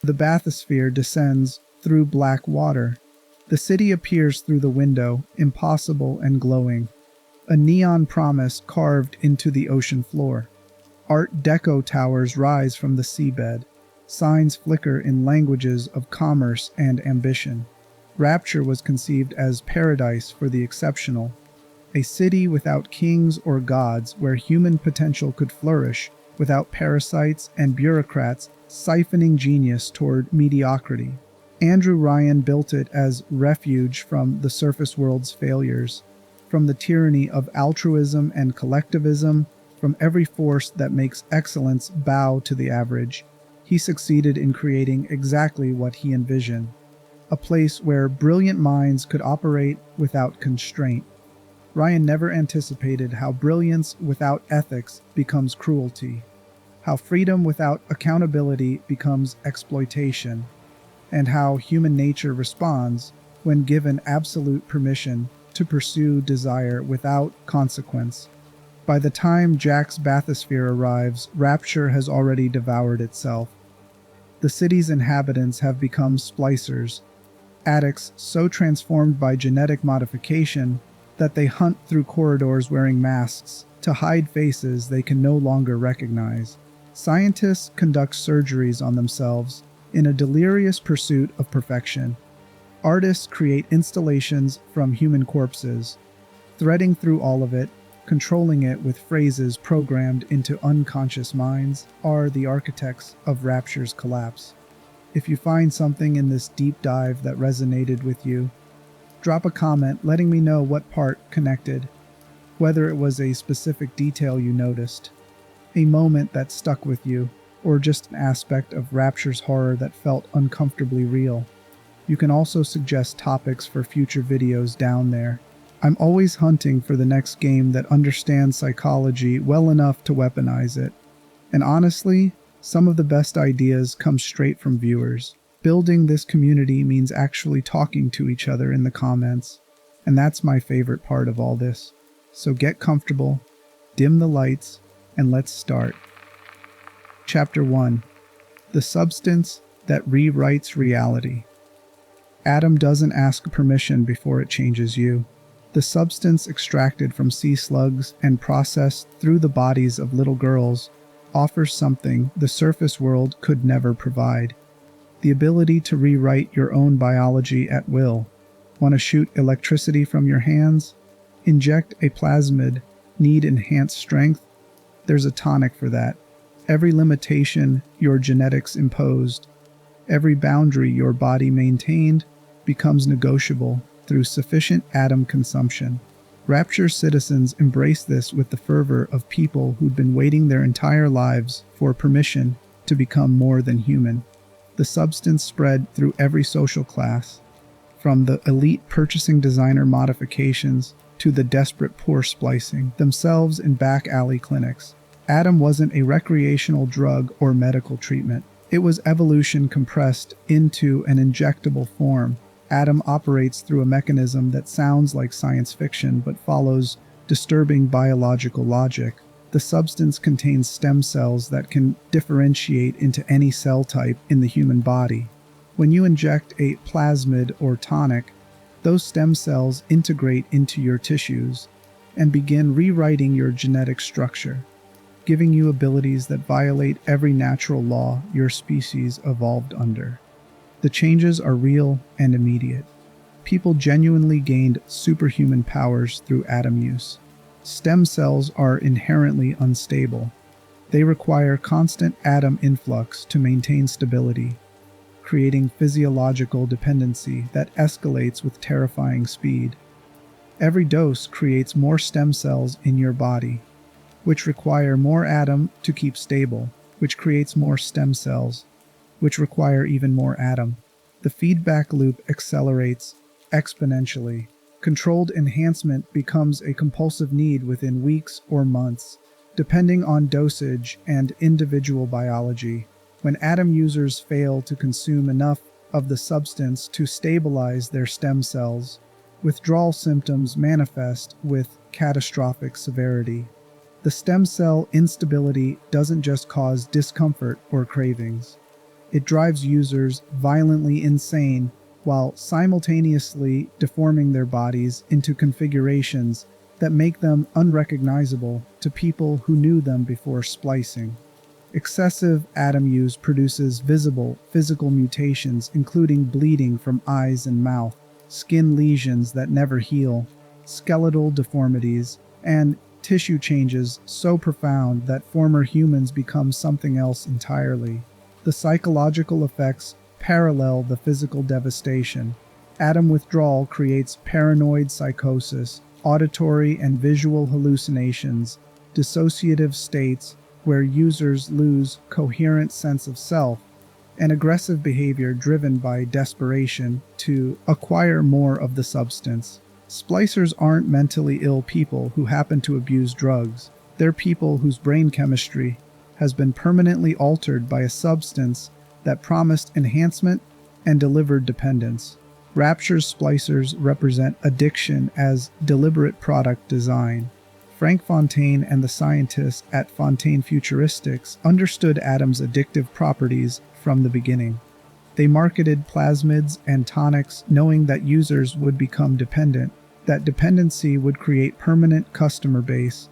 The bathysphere descends through black water. The city appears through the window, impossible and glowing. A neon promise carved into the ocean floor. Art Deco towers rise from the seabed. Signs flicker in languages of commerce and ambition. Rapture was conceived as paradise for the exceptional, a city without kings or gods where human potential could flourish, without parasites and bureaucrats siphoning genius toward mediocrity. Andrew Ryan built it as refuge from the surface world's failures, from the tyranny of altruism and collectivism, from every force that makes excellence bow to the average. He succeeded in creating exactly what he envisioned, a place where brilliant minds could operate without constraint. Ryan never anticipated how brilliance without ethics becomes cruelty, how freedom without accountability becomes exploitation, and how human nature responds when given absolute permission to pursue desire without consequence. By the time Jack's bathysphere arrives, Rapture has already devoured itself. The city's inhabitants have become splicers, addicts so transformed by genetic modification that they hunt through corridors wearing masks to hide faces they can no longer recognize. Scientists conduct surgeries on themselves in a delirious pursuit of perfection. Artists create installations from human corpses. Threading through all of it, controlling it with phrases programmed into unconscious minds, are the architects of Rapture's collapse. If you find something in this deep dive that resonated with you, drop a comment letting me know what part connected, whether it was a specific detail you noticed, a moment that stuck with you, or just an aspect of Rapture's horror that felt uncomfortably real. You can also suggest topics for future videos down there. I'm always hunting for the next game that understands psychology well enough to weaponize it. And honestly, some of the best ideas come straight from viewers. Building this community means actually talking to each other in the comments, and that's my favorite part of all this. So get comfortable, dim the lights, and let's start. Chapter 1. The Substance That Rewrites Reality. Adam doesn't ask permission before it changes you. The substance extracted from sea slugs and processed through the bodies of little girls offers something the surface world could never provide: the ability to rewrite your own biology at will. Want to shoot electricity from your hands? Inject a plasmid? Need enhanced strength? There's a tonic for that. Every limitation your genetics imposed, every boundary your body maintained, becomes negotiable through sufficient atom consumption. Rapture citizens embrace this with the fervor of people who'd been waiting their entire lives for permission to become more than human. The substance spread through every social class, from the elite purchasing designer modifications to the desperate poor splicing themselves in back alley clinics. Adam wasn't a recreational drug or medical treatment. It was evolution compressed into an injectable form. Adam operates through a mechanism that sounds like science fiction but follows disturbing biological logic. The substance contains stem cells that can differentiate into any cell type in the human body. When you inject a plasmid or tonic, those stem cells integrate into your tissues and begin rewriting your genetic structure, giving you abilities that violate every natural law your species evolved under. The changes are real and immediate. People genuinely gained superhuman powers through atom use. Stem cells are inherently unstable. They require constant atom influx to maintain stability, creating physiological dependency that escalates with terrifying speed. Every dose creates more stem cells in your body, which require more atom to keep stable, which creates more stem cells, which require even more atom. The feedback loop accelerates exponentially. Controlled enhancement becomes a compulsive need within weeks or months, depending on dosage and individual biology. When atom users fail to consume enough of the substance to stabilize their stem cells, withdrawal symptoms manifest with catastrophic severity. The stem cell instability doesn't just cause discomfort or cravings. It drives users violently insane while simultaneously deforming their bodies into configurations that make them unrecognizable to people who knew them before splicing. Excessive atom use produces visible physical mutations, including bleeding from eyes and mouth, skin lesions that never heal, skeletal deformities, and tissue changes so profound that former humans become something else entirely. The psychological effects parallel the physical devastation. Atom withdrawal creates paranoid psychosis, auditory and visual hallucinations, dissociative states where users lose coherent sense of self, and aggressive behavior driven by desperation to acquire more of the substance. Splicers aren't mentally ill people who happen to abuse drugs. They're people whose brain chemistry has been permanently altered by a substance that promised enhancement and delivered dependence. Rapture's splicers represent addiction as deliberate product design. Frank Fontaine and the scientists at Fontaine Futuristics understood Atom's addictive properties from the beginning. They marketed plasmids and tonics knowing that users would become dependent, that dependency would create permanent customer base,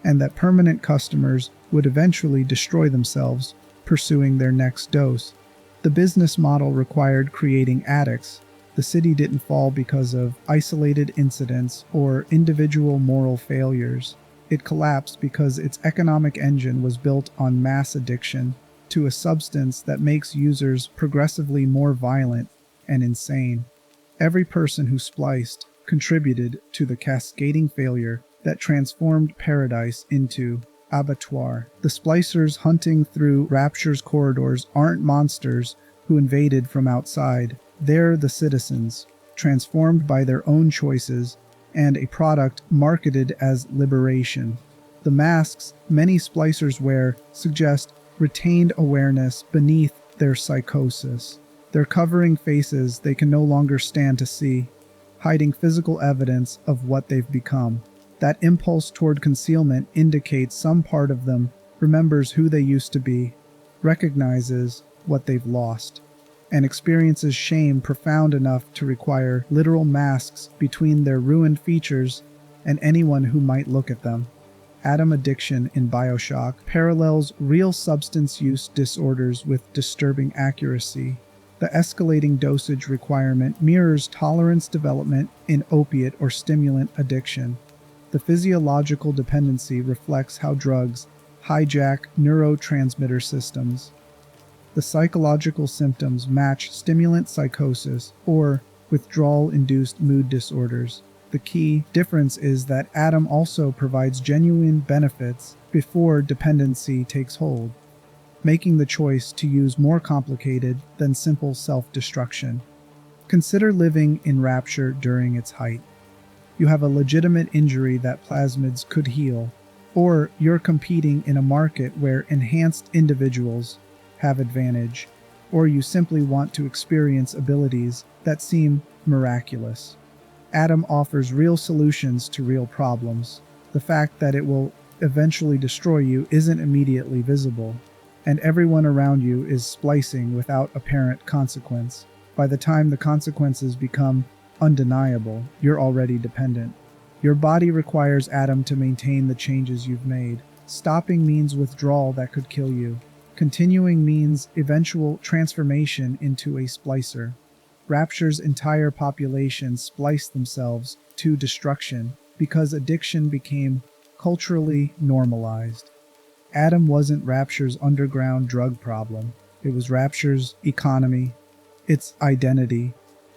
and that permanent customers would eventually destroy themselves, pursuing their next dose. The business model required creating addicts. The city didn't fall because of isolated incidents or individual moral failures. It collapsed because its economic engine was built on mass addiction to a substance that makes users progressively more violent and insane. Every person who spliced contributed to the cascading failure that transformed paradise into abattoir. The splicers hunting through Rapture's corridors aren't monsters who invaded from outside. They're the citizens, transformed by their own choices, and a product marketed as liberation. The masks many splicers wear suggest retained awareness beneath their psychosis. They're covering faces they can no longer stand to see, hiding physical evidence of what they've become. That impulse toward concealment indicates some part of them remembers who they used to be, recognizes what they've lost, and experiences shame profound enough to require literal masks between their ruined features and anyone who might look at them. Atom addiction in BioShock parallels real substance use disorders with disturbing accuracy. The escalating dosage requirement mirrors tolerance development in opiate or stimulant addiction. The physiological dependency reflects how drugs hijack neurotransmitter systems. The psychological symptoms match stimulant psychosis or withdrawal-induced mood disorders. The key difference is that Atom also provides genuine benefits before dependency takes hold, making the choice to use more complicated than simple self-destruction. Consider living in Rapture during its height. You have a legitimate injury that plasmids could heal, or you're competing in a market where enhanced individuals have advantage, or you simply want to experience abilities that seem miraculous. Atom offers real solutions to real problems. The fact that it will eventually destroy you isn't immediately visible, and everyone around you is splicing without apparent consequence. By the time the consequences become undeniable, you're already dependent. Your body requires Atom to maintain the changes you've made. Stopping means withdrawal that could kill you. Continuing means eventual transformation into a splicer. Rapture's entire population spliced themselves to destruction because addiction became culturally normalized. Atom wasn't Rapture's underground drug problem. It was Rapture's economy, its identity,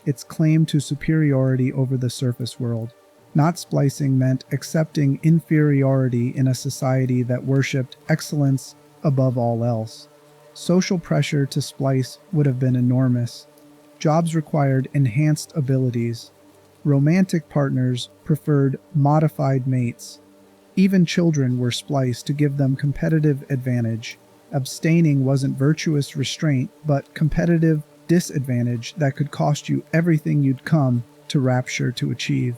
its claim to superiority over the surface world. Not splicing meant accepting inferiority in a society that worshipped excellence above all else. Social pressure to splice would have been enormous. Jobs required enhanced abilities. Romantic partners preferred modified mates. Even children were spliced to give them competitive advantage. Abstaining wasn't virtuous restraint, but competitive disadvantage that could cost you everything you'd come to Rapture to achieve.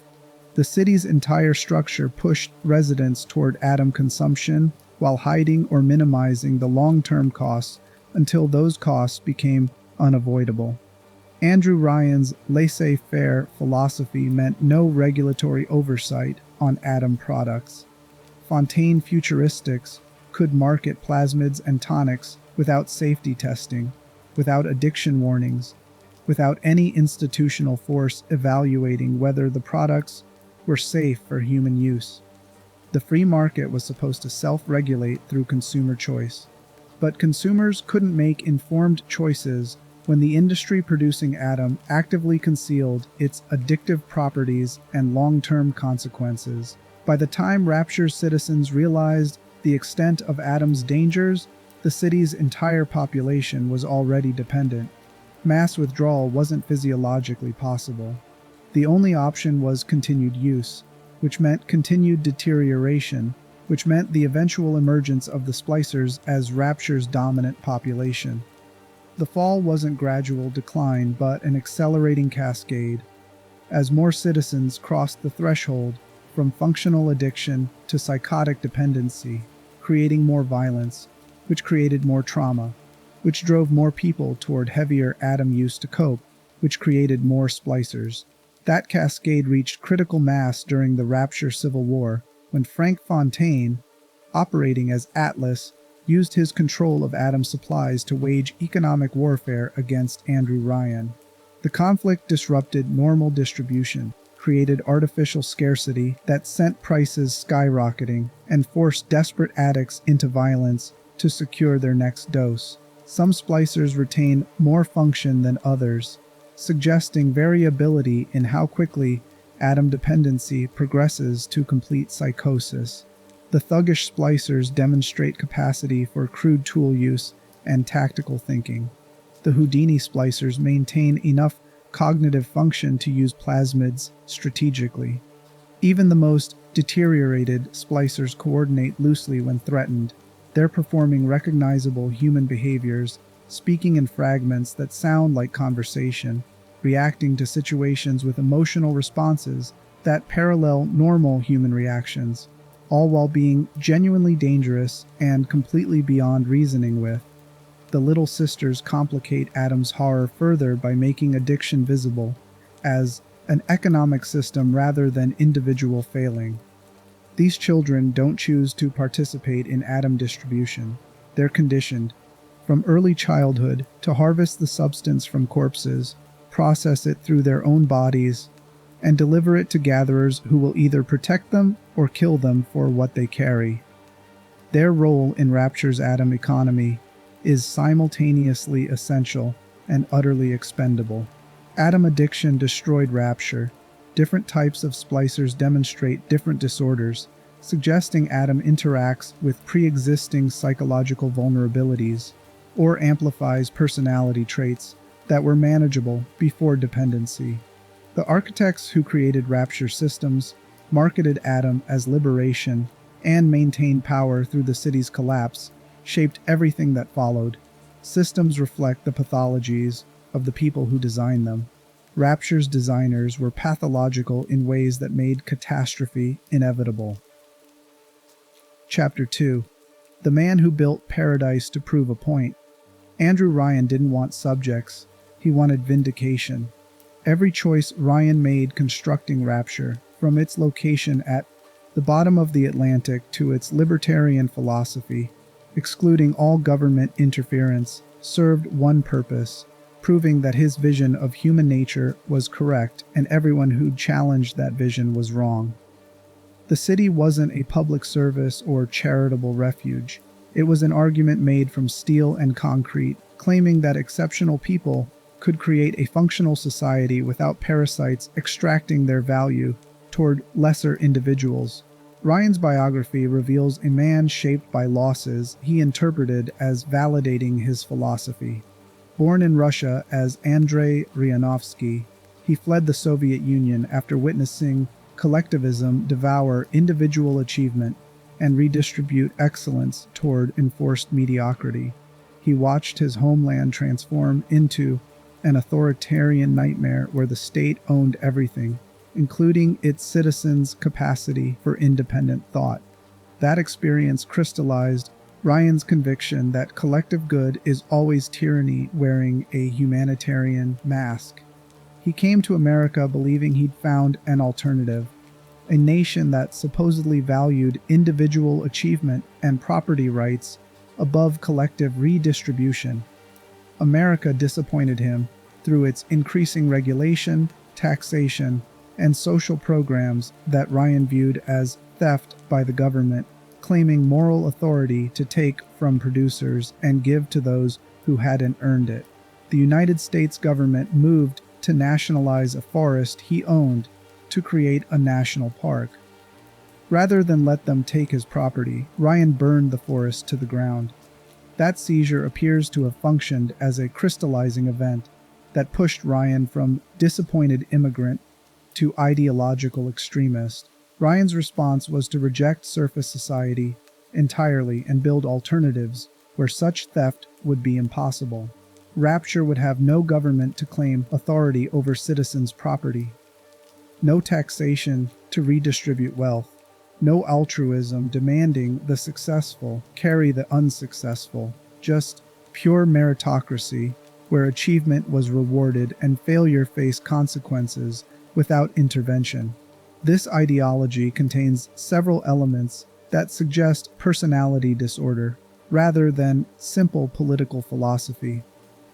The city's entire structure pushed residents toward Atom consumption while hiding or minimizing the long-term costs until those costs became unavoidable. Andrew Ryan's laissez-faire philosophy meant no regulatory oversight on atom products. Fontaine futuristics could market plasmids and tonics without safety testing, without addiction warnings, without any institutional force evaluating whether the products were safe for human use. The free market was supposed to self-regulate through consumer choice. But consumers couldn't make informed choices when the industry producing atom actively concealed its addictive properties and long-term consequences. By the time Rapture's citizens realized the extent of atom's dangers, the city's entire population was already dependent. Mass withdrawal wasn't physiologically possible. The only option was continued use, which meant continued deterioration, which meant the eventual emergence of the splicers as Rapture's dominant population. The fall wasn't gradual decline, but an accelerating cascade. As more citizens crossed the threshold from functional addiction to psychotic dependency, creating more violence, which created more trauma, which drove more people toward heavier atom use to cope, which created more splicers. That cascade reached critical mass during the Rapture Civil War, when Frank Fontaine, operating as Atlas, used his control of atom supplies to wage economic warfare against Andrew Ryan. The conflict disrupted normal distribution, created artificial scarcity that sent prices skyrocketing, and forced desperate addicts into violence to secure their next dose. Some splicers retain more function than others, suggesting variability in how quickly atom dependency progresses to complete psychosis. The thuggish splicers demonstrate capacity for crude tool use and tactical thinking. The Houdini splicers maintain enough cognitive function to use plasmids strategically. Even the most deteriorated splicers coordinate loosely when threatened. They're performing recognizable human behaviors, speaking in fragments that sound like conversation, reacting to situations with emotional responses that parallel normal human reactions, all while being genuinely dangerous and completely beyond reasoning with. The Little Sisters complicate Atom's horror further by making addiction visible as an economic system rather than individual failing. These children don't choose to participate in atom distribution. They're conditioned, from early childhood, to harvest the substance from corpses, process it through their own bodies, and deliver it to gatherers who will either protect them or kill them for what they carry. Their role in Rapture's atom economy is simultaneously essential and utterly expendable. Atom addiction destroyed Rapture. Different types of splicers demonstrate different disorders, suggesting Atom interacts with pre-existing psychological vulnerabilities or amplifies personality traits that were manageable before dependency. The architects who created Rapture systems marketed Atom as liberation and maintained power through the city's collapse, shaped everything that followed. Systems reflect the pathologies of the people who designed them. Rapture's designers were pathological in ways that made catastrophe inevitable. Chapter 2. The Man Who Built Paradise to Prove a Point. Andrew Ryan didn't want subjects. He wanted vindication. Every choice Ryan made constructing Rapture, from its location at the bottom of the Atlantic to its libertarian philosophy, excluding all government interference, served one purpose: proving that his vision of human nature was correct and everyone who challenged that vision was wrong. The city wasn't a public service or charitable refuge. It was an argument made from steel and concrete, claiming that exceptional people could create a functional society without parasites extracting their value toward lesser individuals. Ryan's biography reveals a man shaped by losses he interpreted as validating his philosophy. Born in Russia as Andrei Ryanovsky, he fled the Soviet Union after witnessing collectivism devour individual achievement and redistribute excellence toward enforced mediocrity. He watched his homeland transform into an authoritarian nightmare where the state owned everything, including its citizens' capacity for independent thought. That experience crystallized Ryan's conviction that collective good is always tyranny wearing a humanitarian mask. He came to America believing he'd found an alternative, a nation that supposedly valued individual achievement and property rights above collective redistribution. America disappointed him through its increasing regulation, taxation, and social programs that Ryan viewed as theft by the government, claiming moral authority to take from producers and give to those who hadn't earned it. The United States government moved to nationalize a forest he owned to create a national park. Rather than let them take his property, Ryan burned the forest to the ground. That seizure appears to have functioned as a crystallizing event that pushed Ryan from disappointed immigrant to ideological extremist. Ryan's response was to reject surface society entirely and build alternatives where such theft would be impossible. Rapture would have no government to claim authority over citizens' property, no taxation to redistribute wealth, no altruism demanding the successful carry the unsuccessful, just pure meritocracy where achievement was rewarded and failure faced consequences without intervention. This ideology contains several elements that suggest personality disorder rather than simple political philosophy.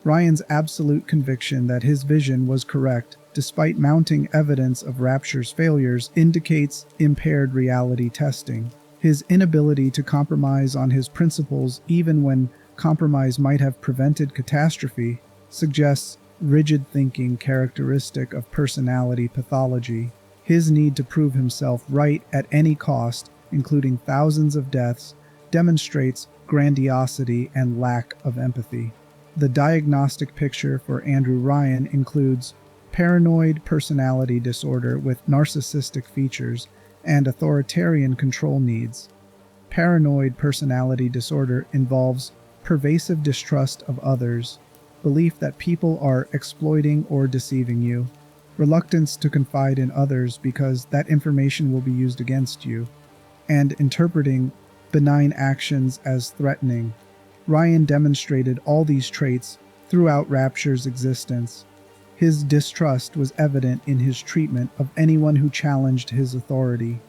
Ryan's absolute conviction that his vision was correct, despite mounting evidence of Rapture's failures, indicates impaired reality testing. His inability to compromise on his principles, even when compromise might have prevented catastrophe, suggests rigid thinking characteristic of personality pathology. His need to prove himself right at any cost, including thousands of deaths, demonstrates grandiosity and lack of empathy. The diagnostic picture for Andrew Ryan includes paranoid personality disorder with narcissistic features and authoritarian control needs. Paranoid personality disorder involves pervasive distrust of others, belief that people are exploiting or deceiving you, reluctance to confide in others because that information will be used against you, and interpreting benign actions as threatening. Ryan demonstrated all these traits throughout Rapture's existence. His distrust was evident in his treatment of anyone who challenged his authority.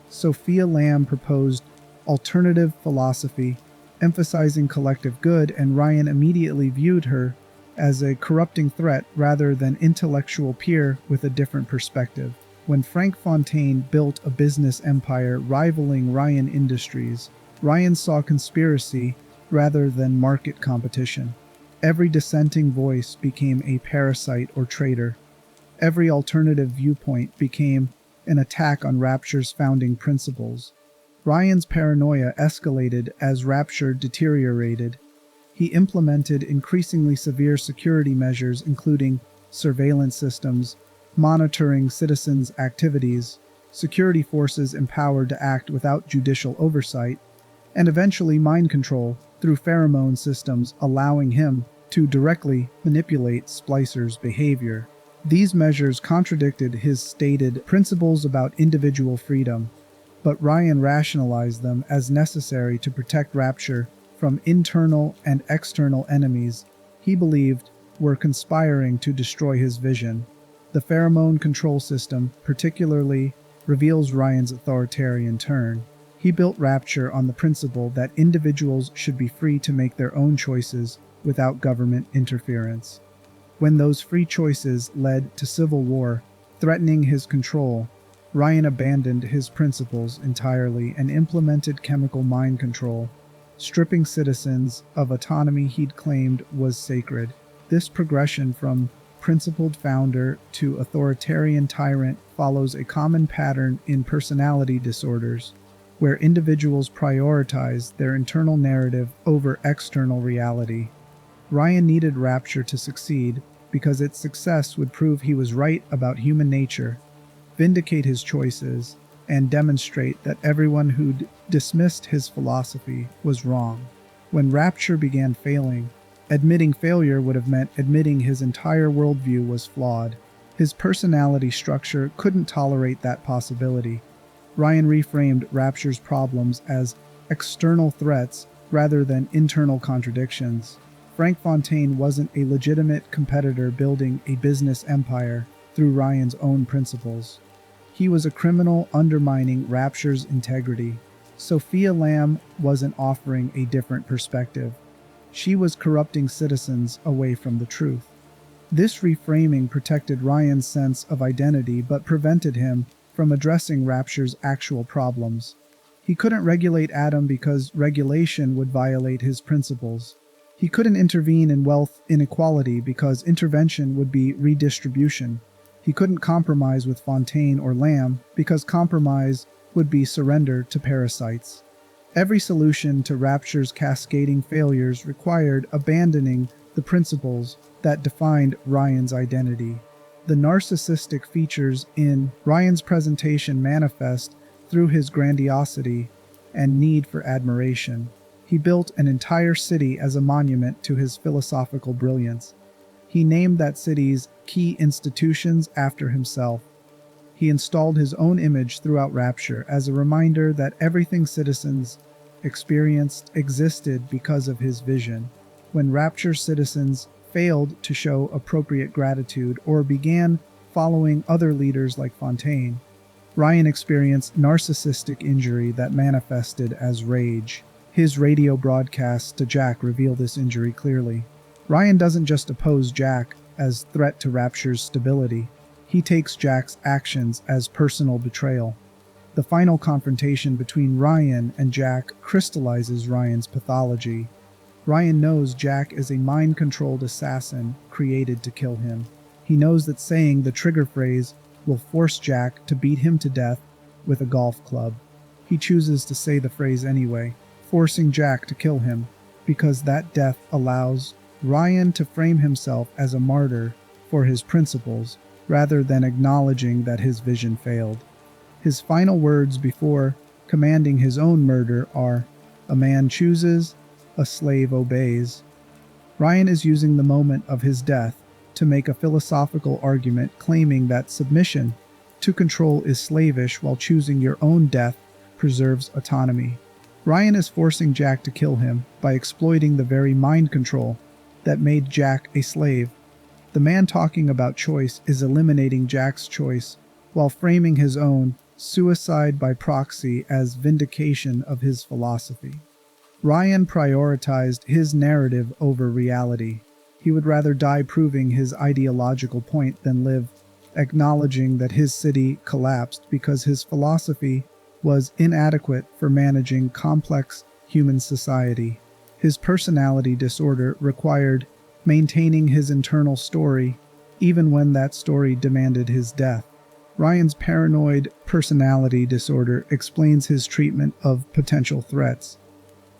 Sophia Lamb proposed alternative philosophy, emphasizing collective good, and Ryan immediately viewed her as a corrupting threat rather than intellectual peer with a different perspective. When Frank Fontaine built a business empire rivaling Ryan Industries, Ryan saw conspiracy rather than market competition. Every dissenting voice became a parasite or traitor. Every alternative viewpoint became an attack on Rapture's founding principles. Ryan's paranoia escalated as Rapture deteriorated. He implemented increasingly severe security measures, including surveillance systems, monitoring citizens' activities, security forces empowered to act without judicial oversight, and eventually mind control through pheromone systems, allowing him to directly manipulate splicers' behavior. These measures contradicted his stated principles about individual freedom, but Ryan rationalized them as necessary to protect Rapture from internal and external enemies he believed were conspiring to destroy his vision. The pheromone control system particularly reveals Ryan's authoritarian turn. He built Rapture on the principle that individuals should be free to make their own choices without government interference. When those free choices led to civil war, threatening his control, Ryan abandoned his principles entirely and implemented chemical mind control, stripping citizens of autonomy he'd claimed was sacred. This progression from principled founder to authoritarian tyrant follows a common pattern in personality disorders, where individuals prioritize their internal narrative over external reality. Ryan needed Rapture to succeed because its success would prove he was right about human nature, vindicate his choices, and demonstrate that everyone who'd dismissed his philosophy was wrong. When Rapture began failing, admitting failure would have meant admitting his entire worldview was flawed. His personality structure couldn't tolerate that possibility. Ryan reframed Rapture's problems as external threats rather than internal contradictions. Frank Fontaine wasn't a legitimate competitor building a business empire through Ryan's own principles. He was a criminal undermining Rapture's integrity. Sophia Lamb wasn't offering a different perspective. She was corrupting citizens away from the truth. This reframing protected Ryan's sense of identity but prevented him from addressing Rapture's actual problems. He couldn't regulate Adam because regulation would violate his principles. He couldn't intervene in wealth inequality because intervention would be redistribution. He couldn't compromise with Fontaine or Lamb because compromise would be surrender to parasites. Every solution to Rapture's cascading failures required abandoning the principles that defined Ryan's identity. The narcissistic features in Ryan's presentation manifest through his grandiosity and need for admiration. He built an entire city as a monument to his philosophical brilliance. He named that city's key institutions after himself. He installed his own image throughout Rapture as a reminder that everything citizens experienced existed because of his vision. When Rapture citizens failed to show appropriate gratitude or began following other leaders like Fontaine, Ryan experienced narcissistic injury that manifested as rage. His radio broadcasts to Jack reveal this injury clearly. Ryan doesn't just oppose Jack as threat to Rapture's stability. He takes Jack's actions as personal betrayal. The final confrontation between Ryan and Jack crystallizes Ryan's pathology. Ryan knows Jack is a mind-controlled assassin created to kill him. He knows that saying the trigger phrase will force Jack to beat him to death with a golf club. He chooses to say the phrase anyway, forcing Jack to kill him, because that death allows Ryan to frame himself as a martyr for his principles, rather than acknowledging that his vision failed. His final words before commanding his own murder are, "A man chooses, a slave obeys." Ryan is using the moment of his death to make a philosophical argument claiming that submission to control is slavish while choosing your own death preserves autonomy. Ryan is forcing Jack to kill him by exploiting the very mind control that made Jack a slave. The man talking about choice is eliminating Jack's choice while framing his own suicide by proxy as vindication of his philosophy. Ryan prioritized his narrative over reality. He would rather die proving his ideological point than live acknowledging that his city collapsed because his philosophy was inadequate for managing complex human society. His personality disorder required maintaining his internal story, even when that story demanded his death. Ryan's paranoid personality disorder explains his treatment of potential threats.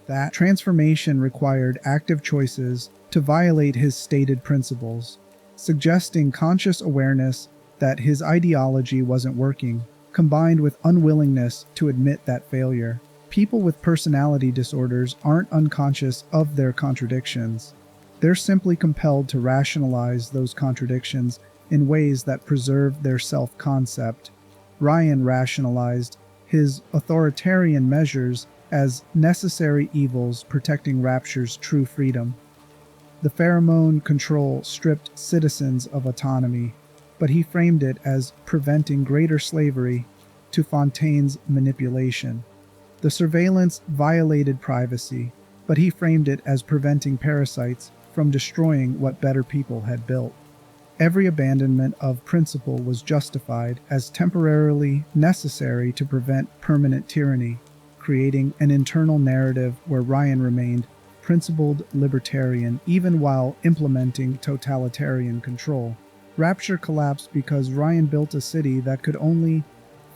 That transformation required active choices to violate his stated principles, suggesting conscious awareness that his ideology wasn't working, combined with unwillingness to admit that failure. People with personality disorders aren't unconscious of their contradictions. They're simply compelled to rationalize those contradictions in ways that preserve their self-concept. Ryan rationalized his authoritarian measures as necessary evils protecting Rapture's true freedom. The pheromone control stripped citizens of autonomy, but he framed it as preventing greater slavery to Fontaine's manipulation. The surveillance violated privacy, but he framed it as preventing parasites from destroying what better people had built. Every abandonment of principle was justified as temporarily necessary to prevent permanent tyranny, creating an internal narrative where Ryan remained principled libertarian even while implementing totalitarian control. Rapture collapsed because Ryan built a city that could only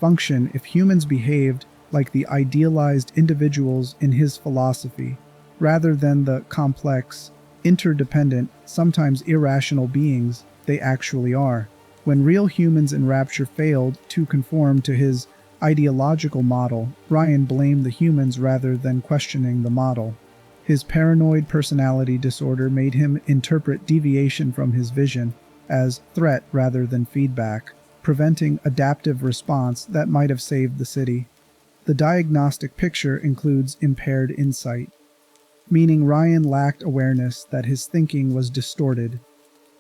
function if humans behaved like the idealized individuals in his philosophy, rather than the complex, interdependent, sometimes irrational beings they actually are. When real humans in Rapture failed to conform to his ideological model, Ryan blamed the humans rather than questioning the model. His paranoid personality disorder made him interpret deviation from his vision as threat rather than feedback, preventing adaptive response that might have saved the city. The diagnostic picture includes impaired insight. meaning Ryan lacked awareness that his thinking was distorted.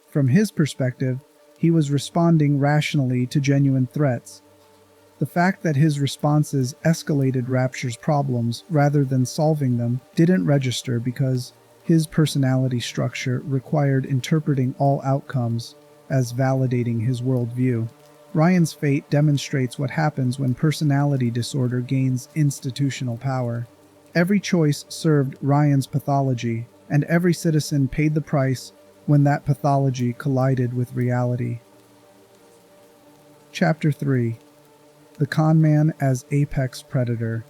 From his perspective, he was responding rationally to genuine threats. The fact that his responses escalated Rapture's problems rather than solving them didn't register because his personality structure required interpreting all outcomes as validating his worldview. Ryan's fate demonstrates what happens when personality disorder gains institutional power. Every choice served Ryan's pathology, and every citizen paid the price when that pathology collided with reality. Chapter 3. The Conman as Apex Predator.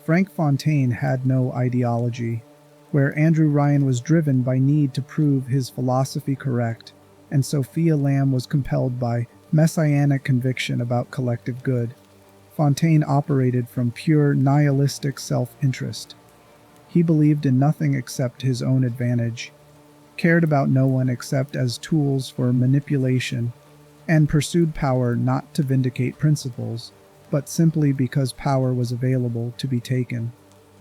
Frank Fontaine had no ideology, where Andrew Ryan was driven by need to prove his philosophy correct, and Sophia Lamb was compelled by messianic conviction about collective good. Fontaine operated from pure nihilistic self-interest. He believed in nothing except his own advantage, cared about no one except as tools for manipulation, and pursued power not to vindicate principles, but simply because power was available to be taken.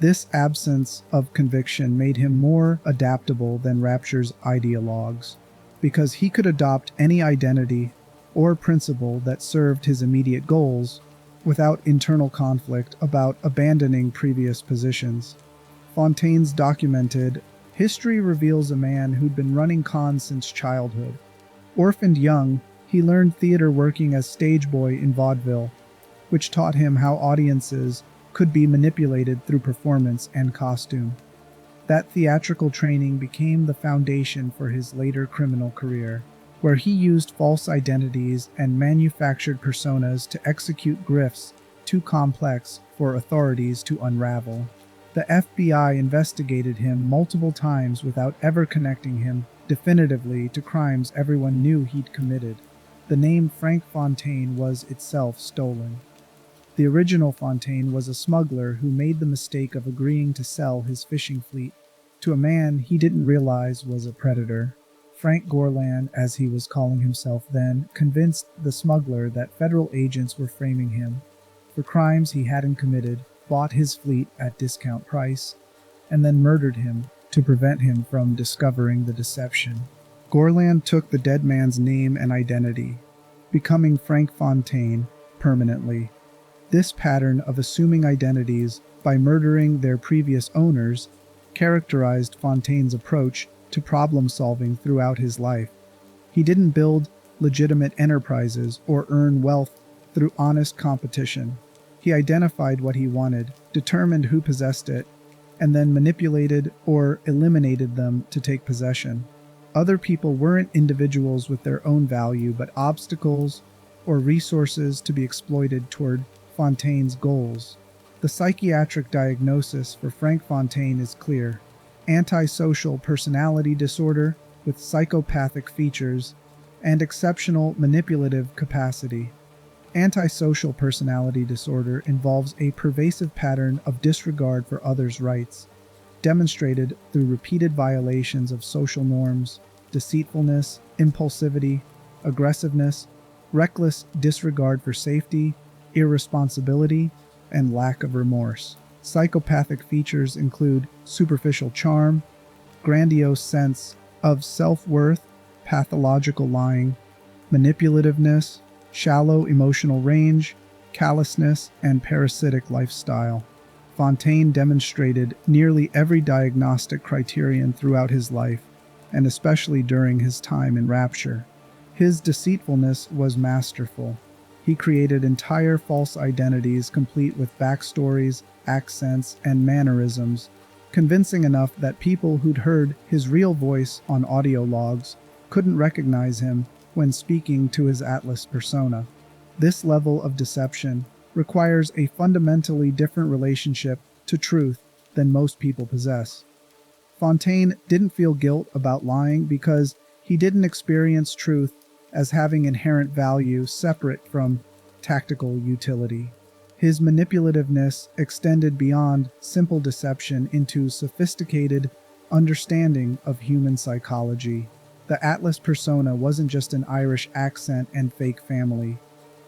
This absence of conviction made him more adaptable than Rapture's ideologues, because he could adopt any identity or principle that served his immediate goals without internal conflict about abandoning previous positions. Fontaine's documented history reveals a man who'd been running cons since childhood. Orphaned young, he learned theater working as stage boy in vaudeville, which taught him how audiences could be manipulated through performance and costume. That theatrical training became the foundation for his later criminal career, where he used false identities and manufactured personas to execute grifts too complex for authorities to unravel. The FBI investigated him multiple times without ever connecting him definitively to crimes everyone knew he'd committed. The name Frank Fontaine was itself stolen. The original Fontaine was a smuggler who made the mistake of agreeing to sell his fishing fleet to a man he didn't realize was a predator. Frank Gorlan, as he was calling himself then, convinced the smuggler that federal agents were framing him for crimes he hadn't committed, bought his fleet at discount price, and then murdered him to prevent him from discovering the deception. Gorlan took the dead man's name and identity, becoming Frank Fontaine permanently. This pattern of assuming identities by murdering their previous owners characterized Fontaine's approach to problem-solving throughout his life. He didn't build legitimate enterprises or earn wealth through honest competition. He identified what he wanted, determined who possessed it, and then manipulated or eliminated them to take possession. Other people weren't individuals with their own value, but obstacles or resources to be exploited toward Fontaine's goals. The psychiatric diagnosis for Frank Fontaine is clear: antisocial personality disorder with psychopathic features and exceptional manipulative capacity. Antisocial personality disorder involves a pervasive pattern of disregard for others' rights, demonstrated through repeated violations of social norms, deceitfulness, impulsivity, aggressiveness, reckless disregard for safety, irresponsibility, and lack of remorse. Psychopathic features include superficial charm, grandiose sense of self-worth, pathological lying, manipulativeness, shallow emotional range, callousness, and parasitic lifestyle. Fontaine demonstrated nearly every diagnostic criterion throughout his life, and especially during his time in Rapture. His deceitfulness was masterful. He created entire false identities complete with backstories, accents, and mannerisms, convincing enough that people who'd heard his real voice on audio logs couldn't recognize him when speaking to his Atlas persona. This level of deception requires a fundamentally different relationship to truth than most people possess. Fontaine didn't feel guilt about lying because he didn't experience truth as having inherent value separate from tactical utility. His manipulativeness extended beyond simple deception into sophisticated understanding of human psychology. The Atlas persona wasn't just an Irish accent and fake family.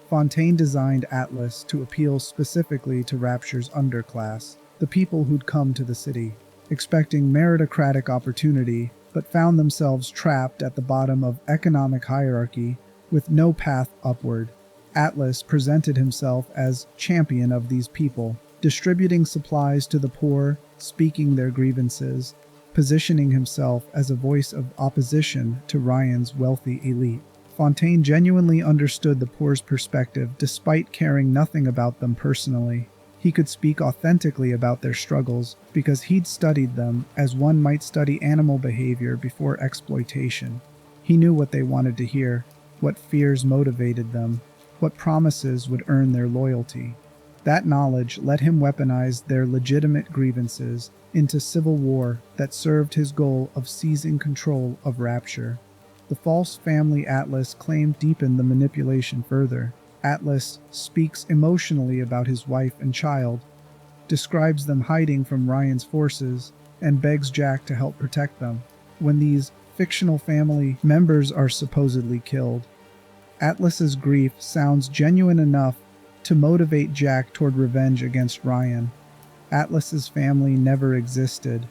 Fontaine designed Atlas to appeal specifically to Rapture's underclass, the people who'd come to the city. expecting meritocratic opportunity, but found themselves trapped at the bottom of economic hierarchy with no path upward. Atlas presented himself as champion of these people, distributing supplies to the poor, speaking their grievances, positioning himself as a voice of opposition to Ryan's wealthy elite. Fontaine genuinely understood the poor's perspective despite caring nothing about them personally. He could speak authentically about their struggles because he'd studied them as one might study animal behavior before exploitation. He knew what they wanted to hear, what fears motivated them, what promises would earn their loyalty. That knowledge let him weaponize their legitimate grievances into civil war that served his goal of seizing control of Rapture. The false family Atlas claimed deepened the manipulation further. Atlas speaks emotionally about his wife and child, describes them hiding from Ryan's forces, and begs Jack to help protect them. When these fictional family members are supposedly killed, Atlas's grief sounds genuine enough to motivate Jack toward revenge against Ryan. Atlas's family never existed.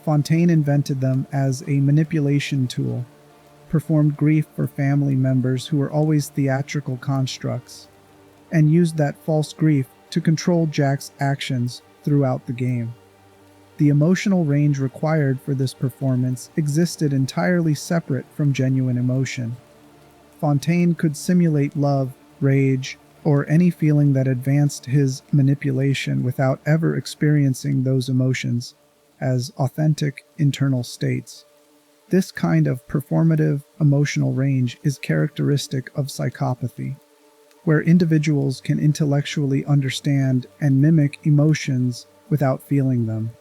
Fontaine invented them as a manipulation tool, performed grief for family members who were always theatrical constructs, and used that false grief to control Jack's actions throughout the game. The emotional range required for this performance existed entirely separate from genuine emotion. Fontaine could simulate love, rage, or any feeling that advanced his manipulation without ever experiencing those emotions as authentic internal states. This kind of performative emotional range is characteristic of psychopathy, where individuals can intellectually understand and mimic emotions without feeling them.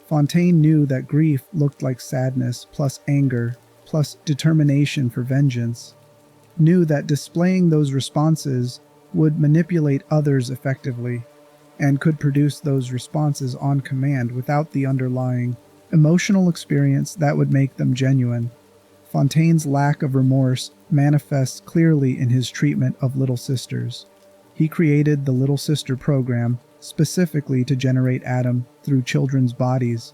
Fontaine knew that grief looked like sadness plus anger plus determination for vengeance, knew that displaying those responses would manipulate others effectively, and could produce those responses on command without the underlying emotional experience that would make them genuine. Fontaine's lack of remorse manifests clearly in his treatment of little sisters. He created the Little Sister program specifically to generate Adam through children's bodies.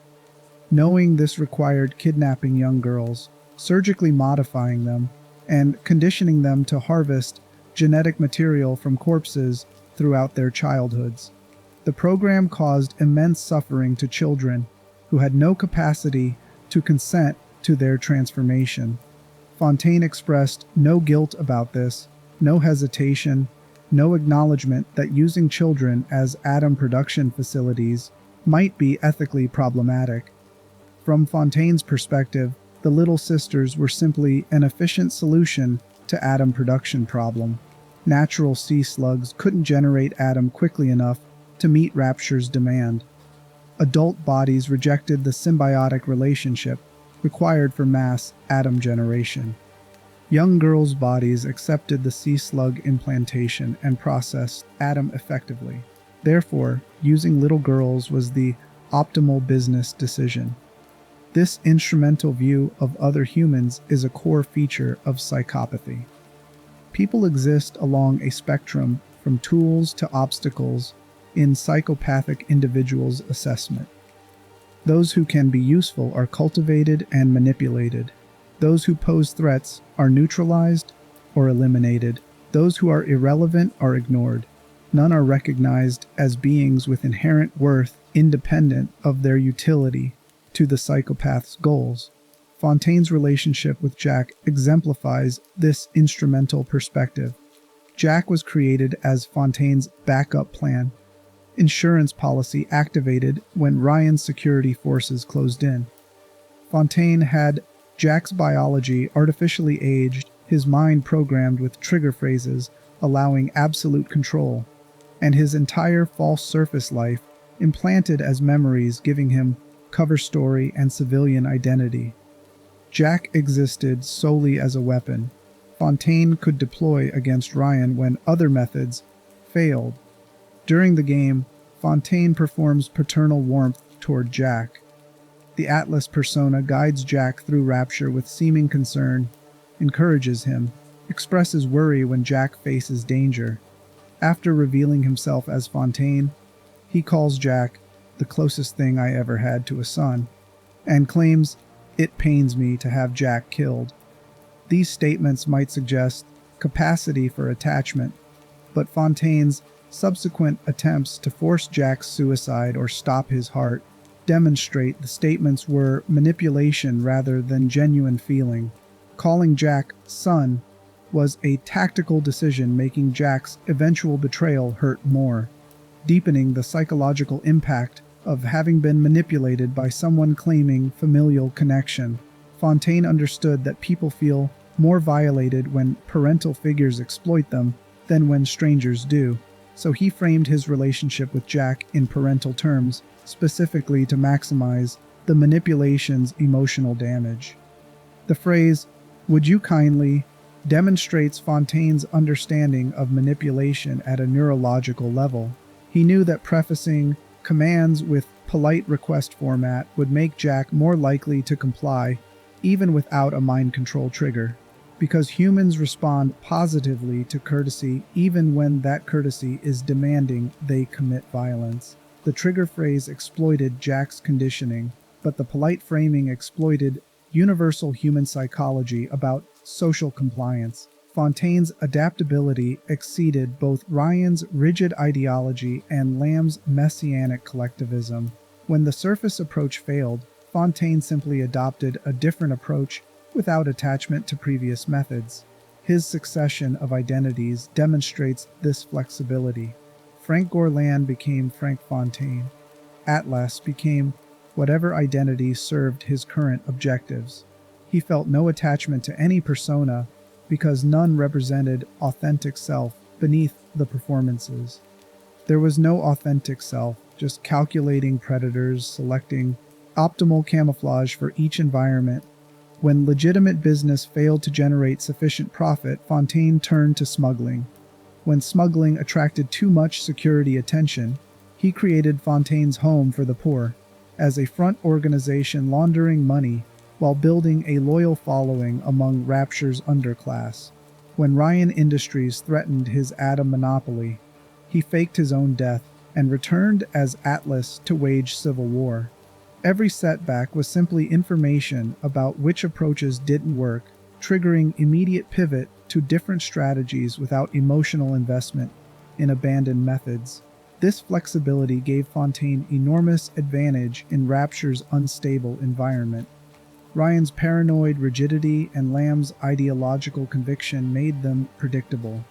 Knowing this required kidnapping young girls, surgically modifying them, and conditioning them to harvest genetic material from corpses throughout their childhoods. The program caused immense suffering to children who had no capacity to consent to their transformation. Fontaine expressed no guilt about this, no hesitation, no acknowledgement that using children as Adam production facilities might be ethically problematic. From Fontaine's perspective, the Little Sisters were simply an efficient solution to Adam production problem. Natural sea slugs couldn't generate Adam quickly enough to meet Rapture's demand. Adult bodies rejected the symbiotic relationship required for mass Adam generation. Young girls' bodies accepted the sea slug implantation and processed Adam effectively. Therefore, using little girls was the optimal business decision. This instrumental view of other humans is a core feature of psychopathy. People exist along a spectrum from tools to obstacles in psychopathic individuals' assessment. Those who can be useful are cultivated and manipulated. Those who pose threats are neutralized or eliminated. Those who are irrelevant are ignored. None are recognized as beings with inherent worth independent of their utility to the psychopath's goals. Fontaine's relationship with Jack exemplifies this instrumental perspective. Jack was created as Fontaine's backup plan, insurance policy activated when Ryan's security forces closed in. Fontaine had Jack's biology artificially aged, his mind programmed with trigger phrases allowing absolute control, and his entire false surface life implanted as memories giving him cover story and civilian identity. Jack existed solely as a weapon. Fontaine could deploy against Ryan when other methods failed. During the game, Fontaine performs paternal warmth toward Jack. The Atlas persona guides Jack through Rapture with seeming concern, encourages him, expresses worry when Jack faces danger. After revealing himself as Fontaine, he calls Jack the closest thing I ever had to a son. and claims, "It pains me to have Jack killed." These statements might suggest capacity for attachment, but Fontaine's subsequent attempts to force Jack's suicide or stop his heart demonstrate the statements were manipulation rather than genuine feeling. Calling Jack son was a tactical decision, making Jack's eventual betrayal hurt more, deepening the psychological impact of having been manipulated by someone claiming familial connection. Fontaine understood that people feel more violated when parental figures exploit them than when strangers do, so he framed his relationship with Jack in parental terms, specifically to maximize the manipulation's emotional damage. The phrase, "would you kindly," demonstrates Fontaine's understanding of manipulation at a neurological level. He knew that prefacing commands with polite request format would make Jack more likely to comply, even without a mind control trigger, because humans respond positively to courtesy even when that courtesy is demanding they commit violence. The trigger phrase exploited Jack's conditioning, but the polite framing exploited universal human psychology about social compliance. Fontaine's adaptability exceeded both Ryan's rigid ideology and Lamb's messianic collectivism. When the surface approach failed, Fontaine simply adopted a different approach without attachment to previous methods. His succession of identities demonstrates this flexibility. Frank Gourland became Frank Fontaine. Atlas became whatever identity served his current objectives. He felt no attachment to any persona because none represented authentic self beneath the performances. There was no authentic self, just calculating predators, selecting optimal camouflage for each environment. When legitimate business failed to generate sufficient profit, Fontaine turned to smuggling. When smuggling attracted too much security attention, he created Fontaine's Home for the Poor as a front organization laundering money while building a loyal following among Rapture's underclass. When Ryan Industries threatened his atom monopoly, he faked his own death and returned as Atlas to wage civil war. Every setback was simply information about which approaches didn't work, triggering immediate pivot to different strategies without emotional investment in abandoned methods. This flexibility gave Fontaine enormous advantage in Rapture's unstable environment. Ryan's paranoid rigidity and Lamb's ideological conviction made them predictable.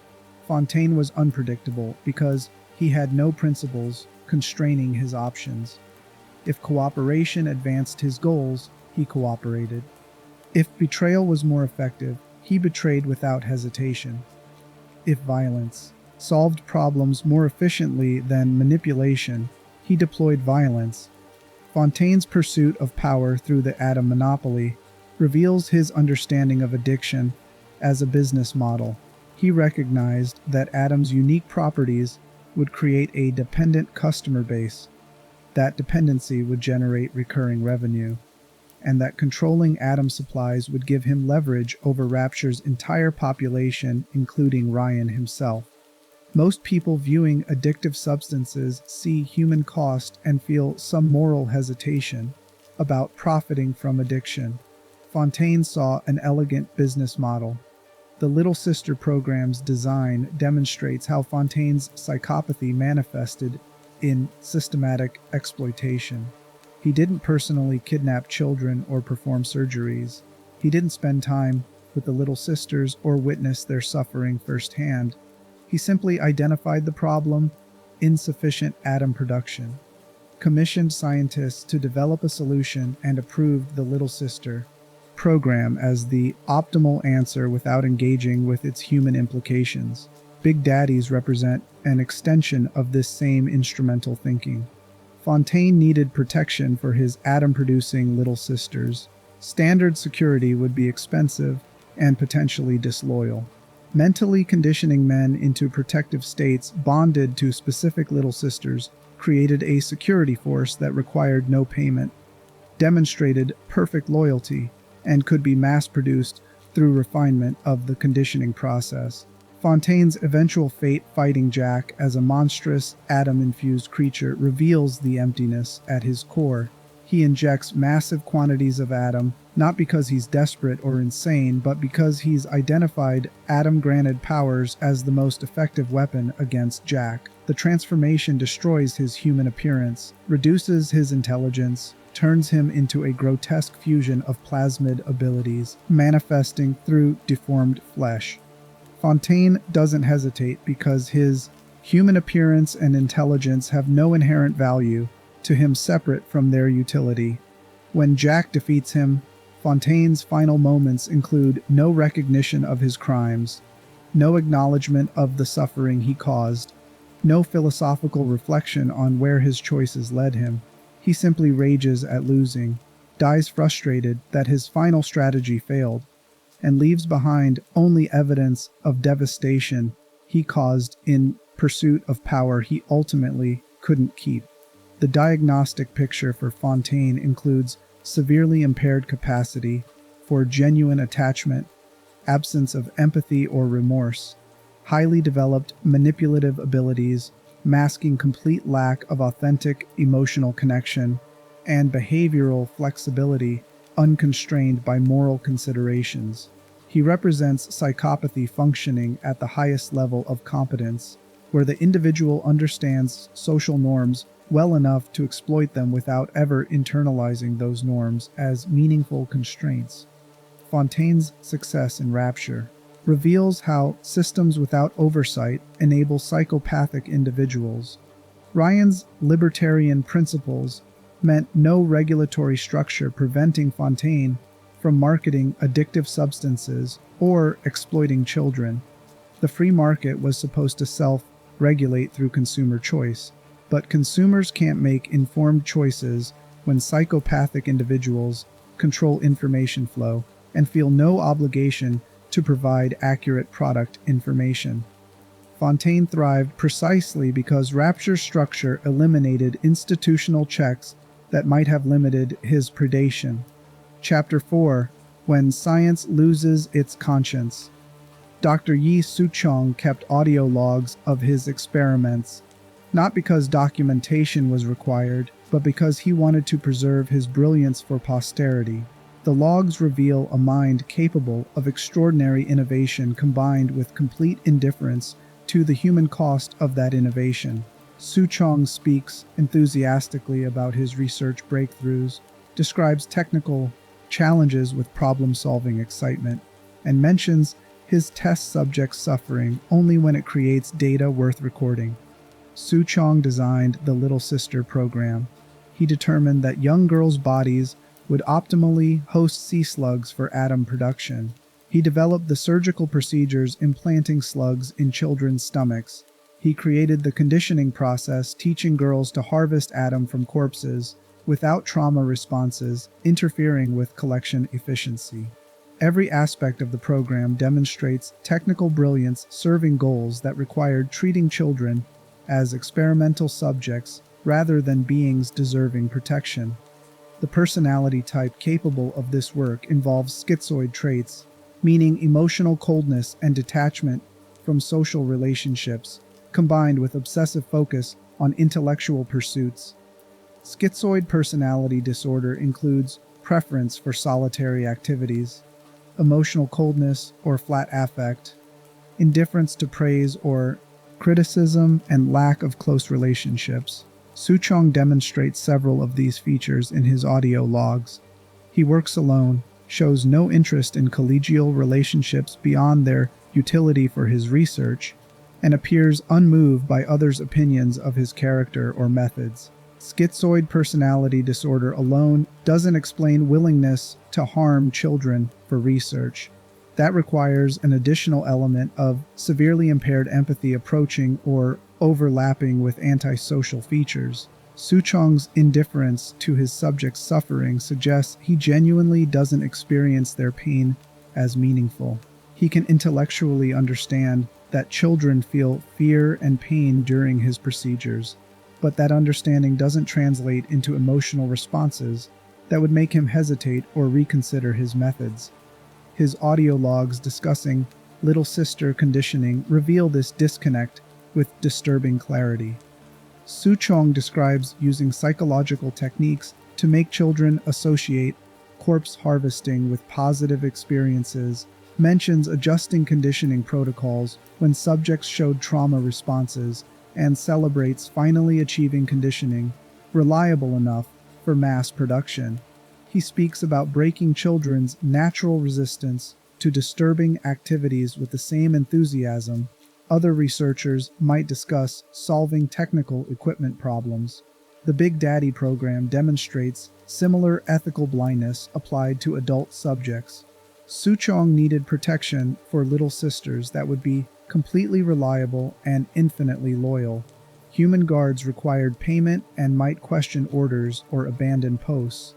Fontaine was unpredictable because he had no principles constraining his options. If cooperation advanced his goals, he cooperated. If betrayal was more effective, he betrayed without hesitation. If violence solved problems more efficiently than manipulation, he deployed violence. Fontaine's pursuit of power through the atom monopoly reveals his understanding of addiction as a business model. He recognized that Atom's unique properties would create a dependent customer base. That dependency would generate recurring revenue, and that controlling Atom supplies would give him leverage over Rapture's entire population, including Ryan himself. Most people viewing addictive substances see human cost and feel some moral hesitation about profiting from addiction. Fontaine saw an elegant business model. The Little Sister program's design demonstrates how Fontaine's psychopathy manifested in systematic exploitation. He didn't personally kidnap children or perform surgeries. He didn't spend time with the Little Sisters or witness their suffering firsthand. He simply identified the problem: insufficient atom production, commissioned scientists to develop a solution, and approved the Little Sister program as the optimal answer without engaging with its human implications. Big Daddies represent an extension of this same instrumental thinking. Fontaine needed protection for his atom-producing Little Sisters. Standard security would be expensive and potentially disloyal. Mentally conditioning men into protective states bonded to specific Little Sisters created a security force that required no payment, demonstrated perfect loyalty, and could be mass-produced through refinement of the conditioning process. Fontaine's eventual fate fighting Jack as a monstrous, atom-infused creature reveals the emptiness at his core. He injects massive quantities of Adam, not because he's desperate or insane, but because he's identified Adam-granted powers as the most effective weapon against Jack. The transformation destroys his human appearance, reduces his intelligence, turns him into a grotesque fusion of plasmid abilities, manifesting through deformed flesh. Fontaine doesn't hesitate because his human appearance and intelligence have no inherent value to him separate from their utility. When Jack defeats him, Fontaine's final moments include no recognition of his crimes, no acknowledgement of the suffering he caused, no philosophical reflection on where his choices led him. He simply rages at losing, dies frustrated that his final strategy failed, and leaves behind only evidence of devastation he caused in pursuit of power he ultimately couldn't keep. The diagnostic picture for Fontaine includes severely impaired capacity for genuine attachment, absence of empathy or remorse, highly developed manipulative abilities, masking complete lack of authentic emotional connection, and behavioral flexibility unconstrained by moral considerations. He represents psychopathy functioning at the highest level of competence, where the individual understands social norms well enough to exploit them without ever internalizing those norms as meaningful constraints. Fontaine's success in Rapture reveals how systems without oversight enable psychopathic individuals. Ryan's libertarian principles meant no regulatory structure preventing Fontaine from marketing addictive substances or exploiting children. The free market was supposed to self-regulate through consumer choice, but consumers can't make informed choices when psychopathic individuals control information flow and feel no obligation to provide accurate product information. Fontaine thrived precisely because Rapture's structure eliminated institutional checks that might have limited his predation. Chapter 4: When Science Loses Its Conscience. Dr. Yi Su-chong kept audio logs of his experiments, not because documentation was required, but because he wanted to preserve his brilliance for posterity. The logs reveal a mind capable of extraordinary innovation combined with complete indifference to the human cost of that innovation. Su-chong speaks enthusiastically about his research breakthroughs, describes technical challenges with problem-solving excitement, and mentions his test subjects' suffering only when it creates data worth recording. Su-chong designed the Little Sister program. He determined that young girls' bodies would optimally host sea slugs for atom production. He developed the surgical procedures implanting slugs in children's stomachs. He created the conditioning process teaching girls to harvest atom from corpses without trauma responses interfering with collection efficiency. Every aspect of the program demonstrates technical brilliance serving goals that required treating children as experimental subjects rather than beings deserving protection. The personality type capable of this work involves schizoid traits, meaning emotional coldness and detachment from social relationships, combined with obsessive focus on intellectual pursuits. Schizoid personality disorder includes preference for solitary activities, emotional coldness or flat affect, indifference to praise or criticism, and lack of close relationships. Su-chong demonstrates several of these features in his audio logs. He works alone, shows no interest in collegial relationships beyond their utility for his research, and appears unmoved by others' opinions of his character or methods. Schizoid personality disorder alone doesn't explain willingness to harm children for research. That requires an additional element of severely impaired empathy approaching or overlapping with antisocial features. Su-chong's indifference to his subjects' suffering suggests he genuinely doesn't experience their pain as meaningful. He can intellectually understand that children feel fear and pain during his procedures, but that understanding doesn't translate into emotional responses that would make him hesitate or reconsider his methods. His audio logs discussing Little Sister conditioning reveal this disconnect with disturbing clarity. Su-chong describes using psychological techniques to make children associate corpse harvesting with positive experiences, mentions adjusting conditioning protocols when subjects showed trauma responses, and celebrates finally achieving conditioning reliable enough for mass production. He speaks about breaking children's natural resistance to disturbing activities with the same enthusiasm other researchers might discuss solving technical equipment problems. The Big Daddy program demonstrates similar ethical blindness applied to adult subjects. Suchong needed protection for little sisters that would be completely reliable and infinitely loyal. Human guards required payment and might question orders or abandon posts.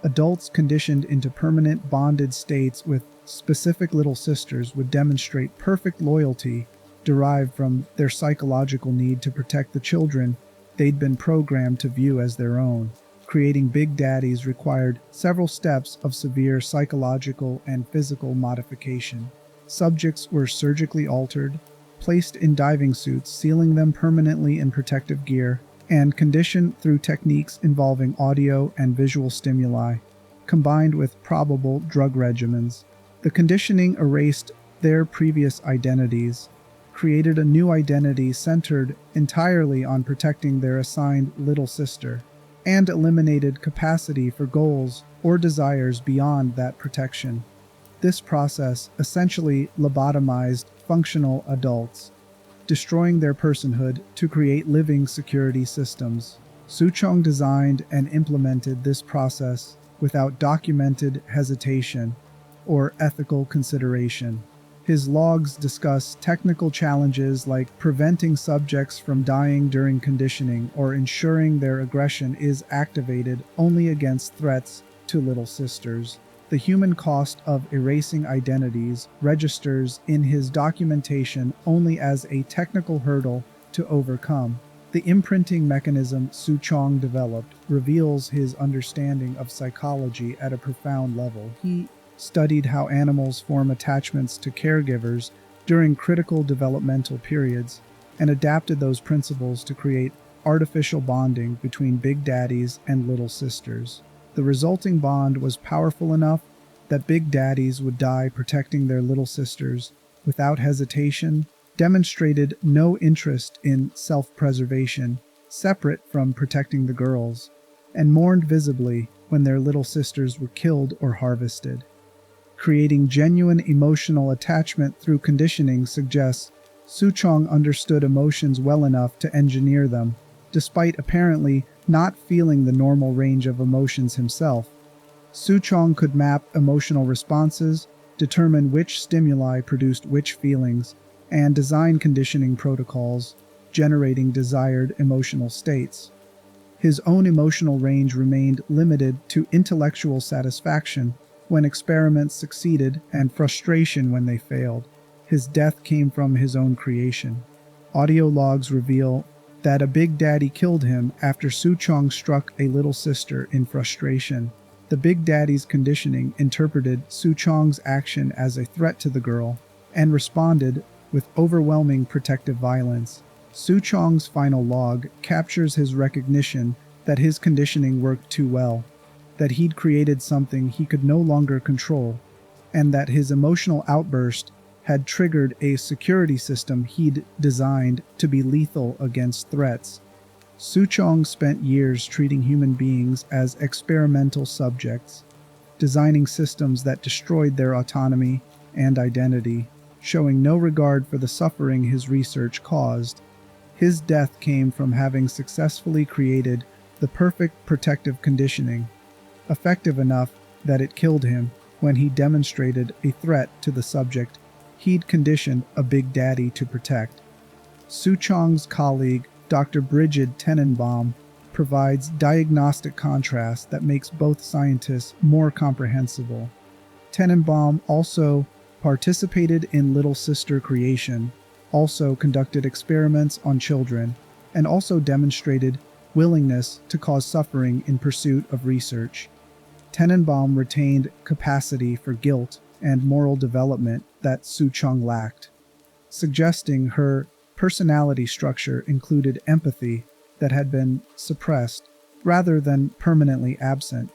Adults conditioned into permanent bonded states with specific little sisters would demonstrate perfect loyalty derived from their psychological need to protect the children they'd been programmed to view as their own. Creating Big Daddies required several steps of severe psychological and physical modification. Subjects were surgically altered, placed in diving suits, sealing them permanently in protective gear, and conditioned through techniques involving audio and visual stimuli, combined with probable drug regimens. The conditioning erased their previous identities, created a new identity centered entirely on protecting their assigned little sister, and eliminated capacity for goals or desires beyond that protection. This process essentially lobotomized functional adults, destroying their personhood to create living security systems. Suchong designed and implemented this process without documented hesitation or ethical consideration. His logs discuss technical challenges like preventing subjects from dying during conditioning or ensuring their aggression is activated only against threats to little sisters. The human cost of erasing identities registers in his documentation only as a technical hurdle to overcome. The imprinting mechanism Suchong developed reveals his understanding of psychology at a profound level. He studied how animals form attachments to caregivers during critical developmental periods and adapted those principles to create artificial bonding between Big Daddies and little sisters. The resulting bond was powerful enough that Big Daddies would die protecting their little sisters without hesitation, demonstrated no interest in self-preservation, separate from protecting the girls, and mourned visibly when their little sisters were killed or harvested. Creating genuine emotional attachment through conditioning suggests Suchong understood emotions well enough to engineer them, despite apparently not feeling the normal range of emotions himself. Suchong could map emotional responses, determine which stimuli produced which feelings, and design conditioning protocols, generating desired emotional states. His own emotional range remained limited to intellectual satisfaction when experiments succeeded and frustration when they failed. His death came from his own creation. Audio logs reveal that a Big Daddy killed him after Suchong struck a little sister in frustration. The Big Daddy's conditioning interpreted Suchong's action as a threat to the girl and responded with overwhelming protective violence. Suchong's final log captures his recognition that his conditioning worked too well, that he'd created something he could no longer control, and that his emotional outburst had triggered a security system he'd designed to be lethal against threats. Suchong spent years treating human beings as experimental subjects, designing systems that destroyed their autonomy and identity, showing no regard for the suffering his research caused. His death came from having successfully created the perfect protective conditioning, effective enough that it killed him when he demonstrated a threat to the subject he'd conditioned a Big Daddy to protect. Suchong's colleague, Dr. Brigid Tenenbaum, provides diagnostic contrast that makes both scientists more comprehensible. Tenenbaum also participated in little sister creation, also conducted experiments on children, and also demonstrated willingness to cause suffering in pursuit of research. Tenenbaum retained capacity for guilt and moral development that Suchong lacked, suggesting her personality structure included empathy that had been suppressed rather than permanently absent.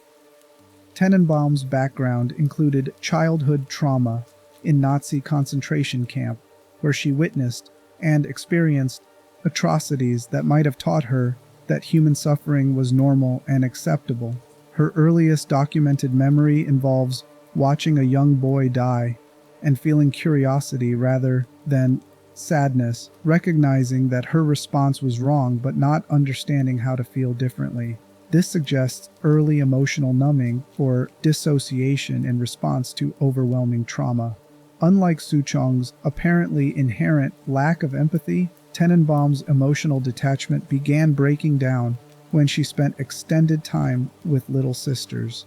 Tenenbaum's background included childhood trauma in Nazi concentration camp, where she witnessed and experienced atrocities that might have taught her that human suffering was normal and acceptable. Her earliest documented memory involves watching a young boy die and feeling curiosity rather than sadness, recognizing that her response was wrong but not understanding how to feel differently. This suggests early emotional numbing or dissociation in response to overwhelming trauma. Unlike Souchong's apparently inherent lack of empathy, Tenenbaum's emotional detachment began breaking down when she spent extended time with little sisters.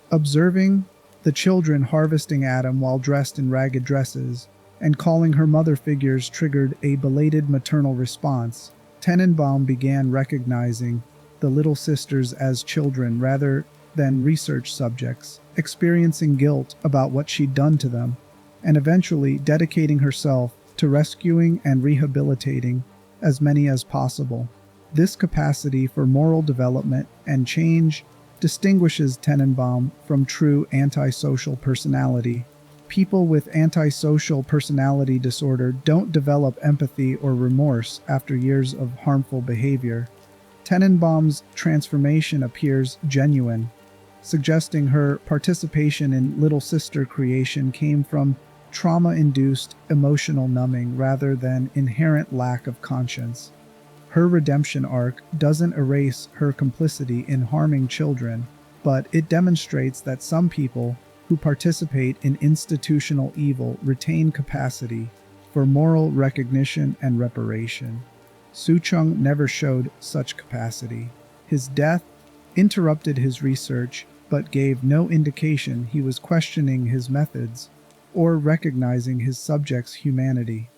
Observing the children harvesting Adam while dressed in ragged dresses and calling her mother figures triggered a belated maternal response. Tenenbaum began recognizing the little sisters as children rather than research subjects, experiencing guilt about what she'd done to them, and eventually dedicating herself to rescuing and rehabilitating as many as possible. This capacity for moral development and change distinguishes Tenenbaum from true antisocial personality. People with antisocial personality disorder don't develop empathy or remorse after years of harmful behavior. Tenenbaum's transformation appears genuine, suggesting her participation in Little Sister creation came from trauma-induced emotional numbing rather than inherent lack of conscience. Her redemption arc doesn't erase her complicity in harming children, but it demonstrates that some people who participate in institutional evil retain capacity for moral recognition and reparation. Souchong never showed such capacity. His death interrupted his research, but gave no indication he was questioning his methods or recognizing his subjects' humanity.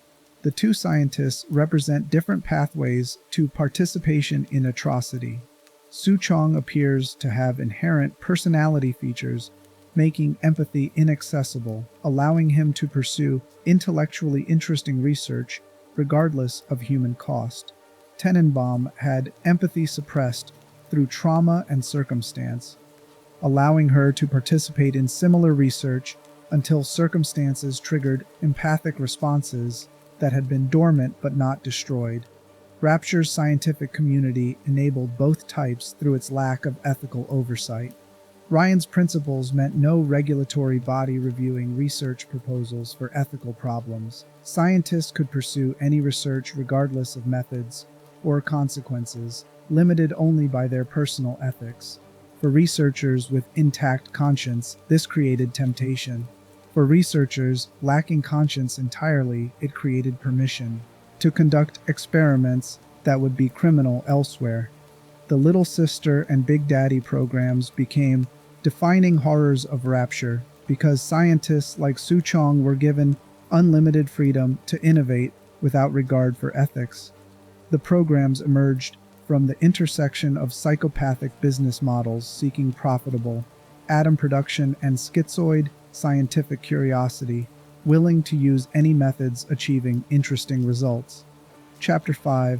The two scientists represent different pathways to participation in atrocity. Souchong appears to have inherent personality features, making empathy inaccessible, allowing him to pursue intellectually interesting research regardless of human cost. Tenenbaum had empathy suppressed through trauma and circumstance, allowing her to participate in similar research until circumstances triggered empathic responses that had been dormant but not destroyed. Rapture's scientific community enabled both types through its lack of ethical oversight. Ryan's principles meant no regulatory body reviewing research proposals for ethical problems. Scientists could pursue any research regardless of methods or consequences, limited only by their personal ethics. For researchers with intact conscience, this created temptation. For researchers lacking conscience entirely, it created permission to conduct experiments that would be criminal elsewhere. The Little Sister and Big Daddy programs became defining horrors of Rapture because scientists like Souchong were given unlimited freedom to innovate without regard for ethics. The programs emerged from the intersection of psychopathic business models seeking profitable atom production and schizoid scientific curiosity, willing to use any methods achieving interesting results. Chapter 5.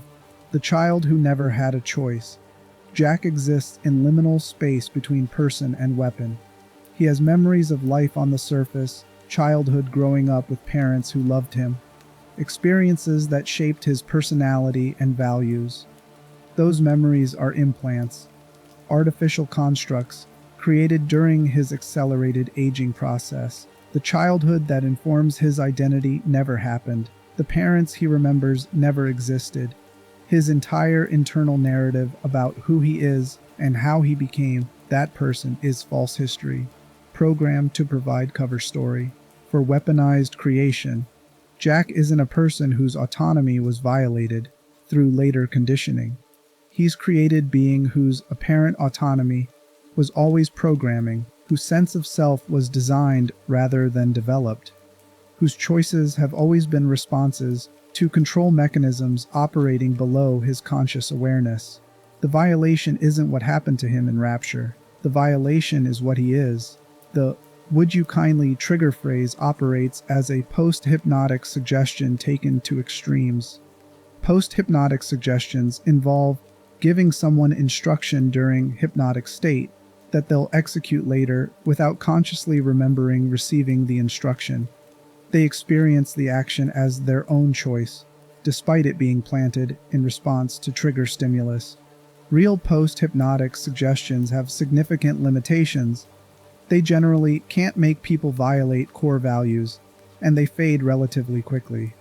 The Child Who Never Had a Choice. Jack exists in liminal space between person and weapon. He has memories of life on the surface, childhood growing up with parents who loved him, experiences that shaped his personality and values. Those memories are implants, artificial constructs, created during his accelerated aging process. The childhood that informs his identity never happened. The parents he remembers never existed. His entire internal narrative about who he is and how he became that person is false history, programmed to provide cover story. For weaponized creation, Jack isn't a person whose autonomy was violated through later conditioning. He's created being whose apparent autonomy was always programming, whose sense of self was designed rather than developed, whose choices have always been responses to control mechanisms operating below his conscious awareness. The violation isn't what happened to him in Rapture. The violation is what he is. The "would you kindly" trigger phrase operates as a post-hypnotic suggestion taken to extremes. Post-hypnotic suggestions involve giving someone instruction during hypnotic state that they'll execute later without consciously remembering receiving the instruction. They experience the action as their own choice, despite it being planted in response to trigger stimulus. Real post-hypnotic suggestions have significant limitations. They generally can't make people violate core values, and they fade relatively quickly.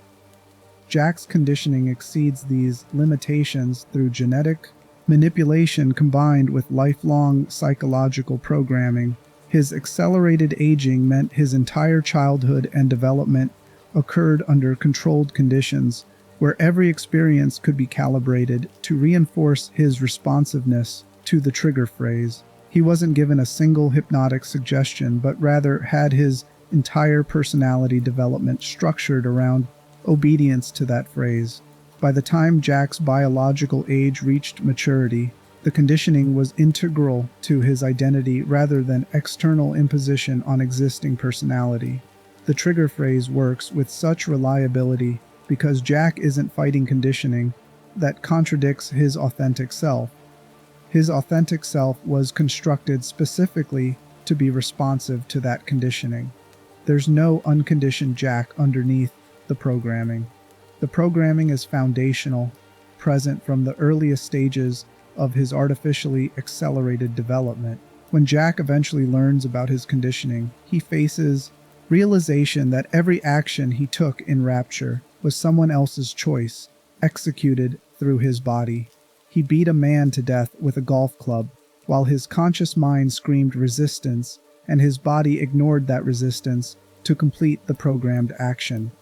Jack's conditioning exceeds these limitations through genetic manipulation combined with lifelong psychological programming. His accelerated aging meant his entire childhood and development occurred under controlled conditions, where every experience could be calibrated to reinforce his responsiveness to the trigger phrase. He wasn't given a single hypnotic suggestion, but rather had his entire personality development structured around obedience to that phrase. By the time Jack's biological age reached maturity, the conditioning was integral to his identity rather than external imposition on existing personality. The trigger phrase works with such reliability because Jack isn't fighting conditioning that contradicts his authentic self. His authentic self was constructed specifically to be responsive to that conditioning. There's no unconditioned Jack underneath the programming. The programming is foundational, present from the earliest stages of his artificially accelerated development. When Jack eventually learns about his conditioning, he faces realization that every action he took in Rapture was someone else's choice, executed through his body. He beat a man to death with a golf club, while his conscious mind screamed resistance, and his body ignored that resistance to complete the programmed action.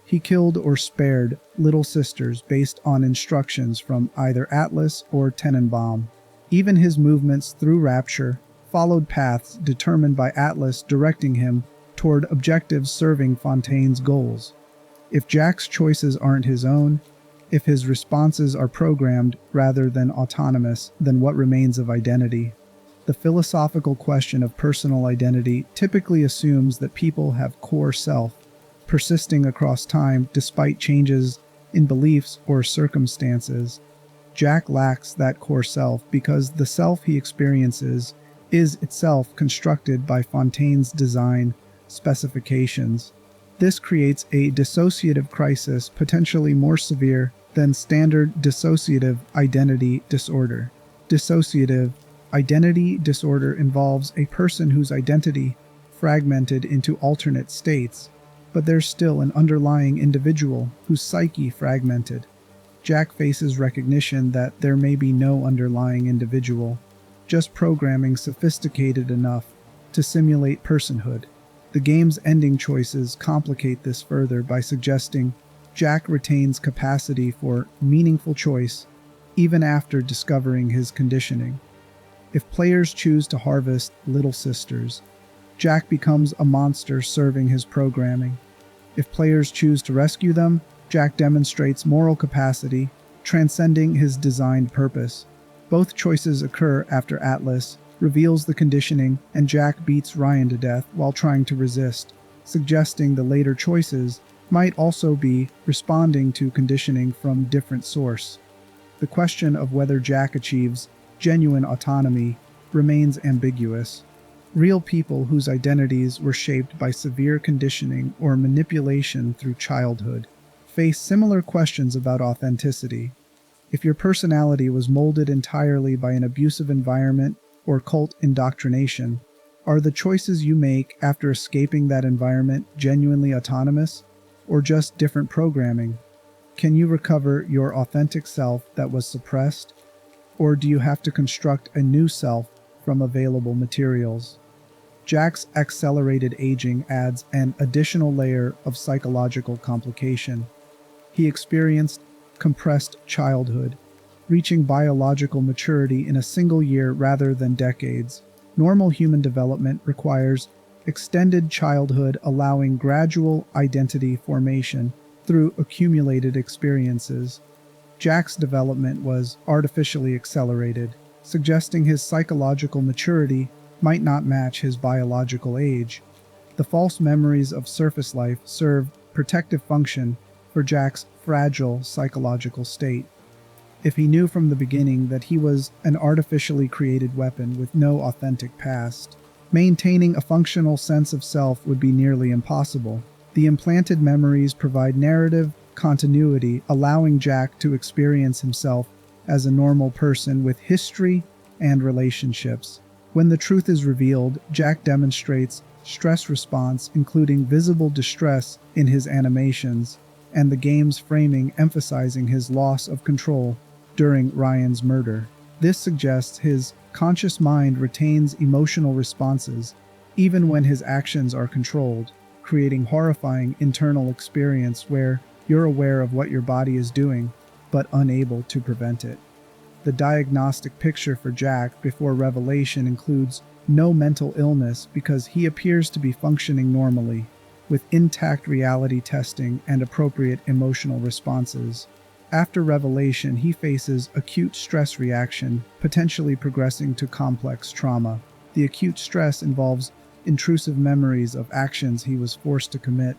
He killed or spared little sisters based on instructions from either Atlas or Tenenbaum. Even his movements through Rapture followed paths determined by Atlas, directing him toward objectives serving Fontaine's goals. If Jack's choices aren't his own, if his responses are programmed rather than autonomous, then what remains of identity? The philosophical question of personal identity typically assumes that people have core self, persisting across time despite changes in beliefs or circumstances. Jack lacks that core self because the self he experiences is itself constructed by Fontaine's design specifications. This creates a dissociative crisis potentially more severe than standard dissociative identity disorder. Dissociative identity disorder involves a person whose identity fragmented into alternate states, but there's still an underlying individual whose psyche fragmented. Jack faces recognition that there may be no underlying individual, just programming sophisticated enough to simulate personhood. The game's ending choices complicate this further by suggesting Jack retains capacity for meaningful choice even after discovering his conditioning. If players choose to harvest little sisters, Jack becomes a monster serving his programming. If players choose to rescue them, Jack demonstrates moral capacity, transcending his designed purpose. Both choices occur after Atlas reveals the conditioning and Jack beats Ryan to death while trying to resist, suggesting the later choices might also be responding to conditioning from different source. The question of whether Jack achieves genuine autonomy remains ambiguous. Real people whose identities were shaped by severe conditioning or manipulation through childhood face similar questions about authenticity. If your personality was molded entirely by an abusive environment or cult indoctrination, are the choices you make after escaping that environment genuinely autonomous, or just different programming? Can you recover your authentic self that was suppressed, or do you have to construct a new self from available materials? Jack's accelerated aging adds an additional layer of psychological complication. He experienced compressed childhood, reaching biological maturity in a single year rather than decades. Normal human development requires extended childhood, allowing gradual identity formation through accumulated experiences. Jack's development was artificially accelerated, suggesting his psychological maturity might not match his biological age. The false memories of surface life serve protective function for Jack's fragile psychological state. if he knew from the beginning that he was an artificially created weapon with no authentic past. Maintaining a functional sense of self would be nearly impossible. The implanted memories provide narrative continuity, allowing Jack to experience himself as a normal person with history and relationships. When the truth is revealed, Jack demonstrates stress response, including visible distress in his animations, and the game's framing emphasizing his loss of control during Ryan's murder. This suggests his conscious mind retains emotional responses even when his actions are controlled, creating horrifying internal experience where you're aware of what your body is doing but unable to prevent it. The diagnostic picture for Jack before revelation includes no mental illness because he appears to be functioning normally, with intact reality testing and appropriate emotional responses. After revelation, he faces acute stress reaction, potentially progressing to complex trauma. The acute stress involves intrusive memories of actions he was forced to commit,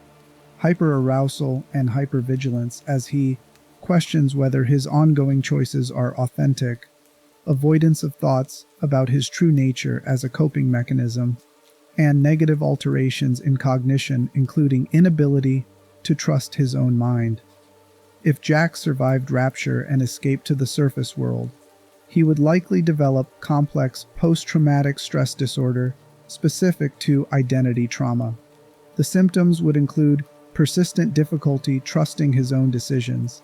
hyperarousal and hypervigilance as he questions whether his ongoing choices are authentic, avoidance of thoughts about his true nature as a coping mechanism, and negative alterations in cognition, including inability to trust his own mind. If Jack survived Rapture and escaped to the surface world, he would likely develop complex post-traumatic stress disorder specific to identity trauma. The symptoms would include persistent difficulty trusting his own decisions,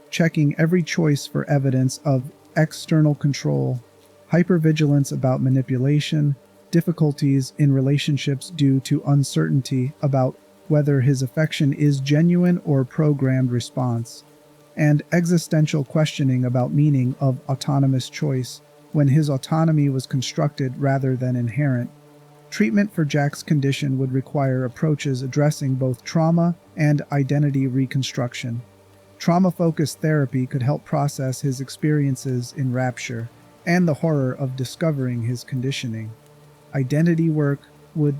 checking every choice for evidence of external control, hypervigilance about manipulation, difficulties in relationships due to uncertainty about whether his affection is genuine or programmed response, and existential questioning about meaning of autonomous choice when his autonomy was constructed rather than inherent. Treatment for Jack's condition would require approaches addressing both trauma and identity reconstruction. Trauma-focused therapy could help process his experiences in Rapture and the horror of discovering his conditioning. Identity work would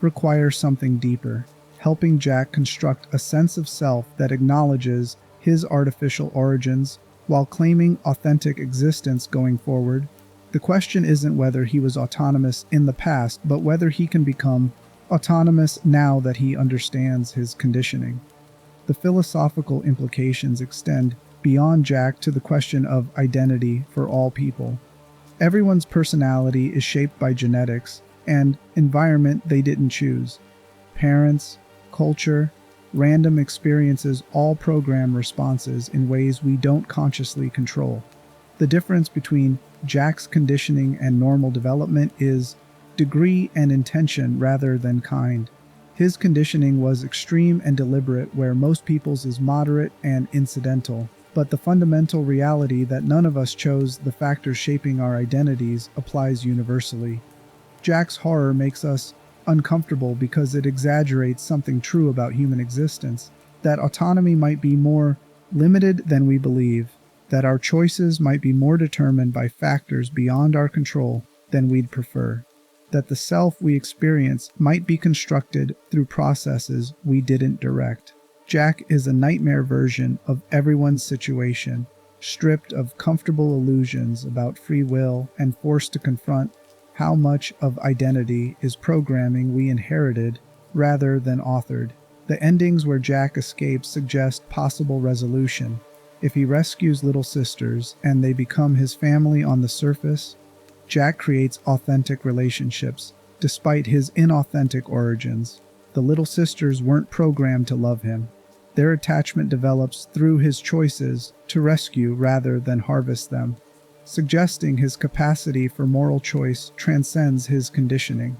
require something deeper, helping Jack construct a sense of self that acknowledges his artificial origins while claiming authentic existence going forward. The question isn't whether he was autonomous in the past, but whether he can become autonomous now that he understands his conditioning. The philosophical implications extend beyond Jack to the question of identity for all people. Everyone's personality is shaped by genetics and environment they didn't choose. Parents, culture, random experiences all program responses in ways we don't consciously control. The difference between Jack's conditioning and normal development is degree and intention rather than kind. His conditioning was extreme and deliberate, where most people's is moderate and incidental. But the fundamental reality that none of us chose the factors shaping our identities applies universally. Jack's horror makes us uncomfortable because it exaggerates something true about human existence, that autonomy might be more limited than we believe, that our choices might be more determined by factors beyond our control than we'd prefer, that the self we experience might be constructed through processes we didn't direct. Jack is a nightmare version of everyone's situation, stripped of comfortable illusions about free will and forced to confront how much of identity is programming we inherited rather than authored. The endings where Jack escapes suggest possible resolution. If he rescues little sisters and they become his family on the surface, Jack creates authentic relationships, despite his inauthentic origins. The little sisters weren't programmed to love him. Their attachment develops through his choices to rescue rather than harvest them, suggesting his capacity for moral choice transcends his conditioning.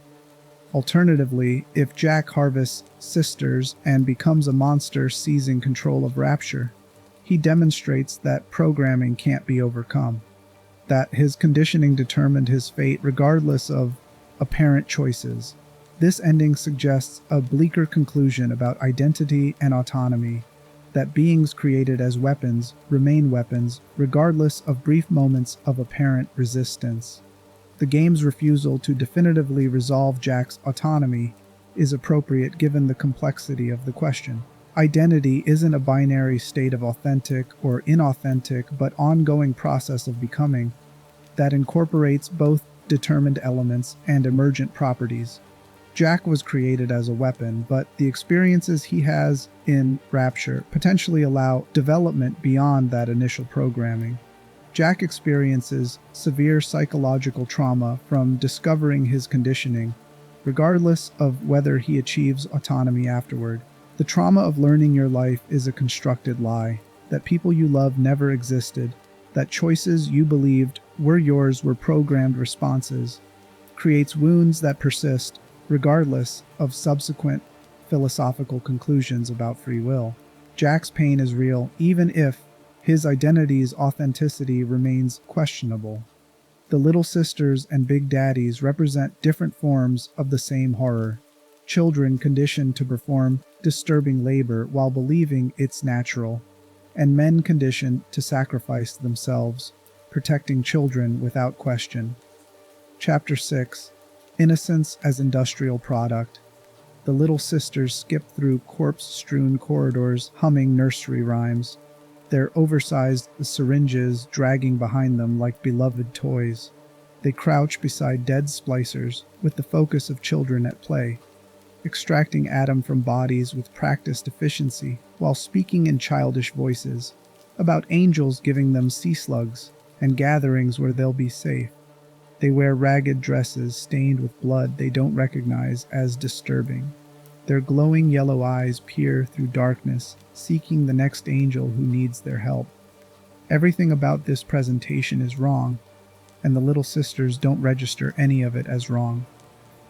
Alternatively, if Jack harvests sisters and becomes a monster seizing control of Rapture, he demonstrates that programming can't be overcome, that his conditioning determined his fate regardless of apparent choices. This ending suggests a bleaker conclusion about identity and autonomy, that beings created as weapons remain weapons regardless of brief moments of apparent resistance. The game's refusal to definitively resolve Jack's autonomy is appropriate given the complexity of the question. Identity isn't a binary state of authentic or inauthentic, but ongoing process of becoming that incorporates both determined elements and emergent properties. Jack was created as a weapon, but the experiences he has in Rapture potentially allow development beyond that initial programming. Jack experiences severe psychological trauma from discovering his conditioning, regardless of whether he achieves autonomy afterward. The trauma of learning your life is a constructed lie, that people you love never existed, that choices you believed were yours were programmed responses, creates wounds that persist regardless of subsequent philosophical conclusions about free will. Jack's pain is real, even if his identity's authenticity remains questionable. The little sisters and big daddies represent different forms of the same horror. Children conditioned to perform disturbing labor while believing it's natural, and men conditioned to sacrifice themselves, protecting children without question. Chapter 6: Innocence as Industrial Product. The little sisters skip through corpse-strewn corridors humming nursery rhymes, their oversized syringes dragging behind them like beloved toys. They crouch beside dead splicers with the focus of children at play, extracting atom from bodies with practiced efficiency while speaking in childish voices about angels giving them sea slugs and gatherings where they'll be safe. They wear ragged dresses stained with blood they don't recognize as disturbing. Their glowing yellow eyes peer through darkness, seeking the next angel who needs their help. Everything about this presentation is wrong, and the little sisters don't register any of it as wrong.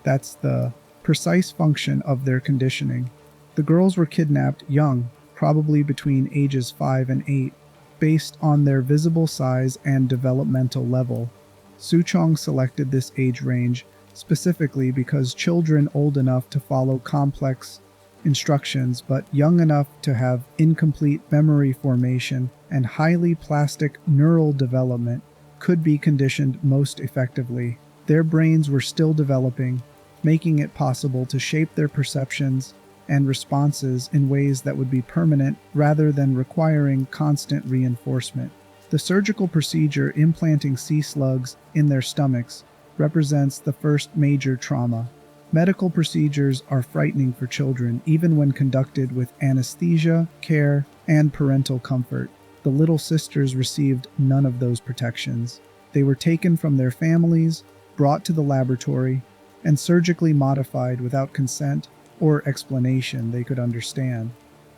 That's the precise function of their conditioning. The girls were kidnapped young, probably between ages 5 and 8, based on their visible size and developmental level. Suchong selected this age range specifically because children old enough to follow complex instructions but young enough to have incomplete memory formation and highly plastic neural development could be conditioned most effectively. Their brains were still developing, making it possible to shape their perceptions and responses in ways that would be permanent rather than requiring constant reinforcement. The surgical procedure implanting sea slugs in their stomachs represents the first major trauma. Medical procedures are frightening for children even when conducted with anesthesia, care, and parental comfort. The little sisters received none of those protections. They were taken from their families, brought to the laboratory, and surgically modified without consent or explanation they could understand.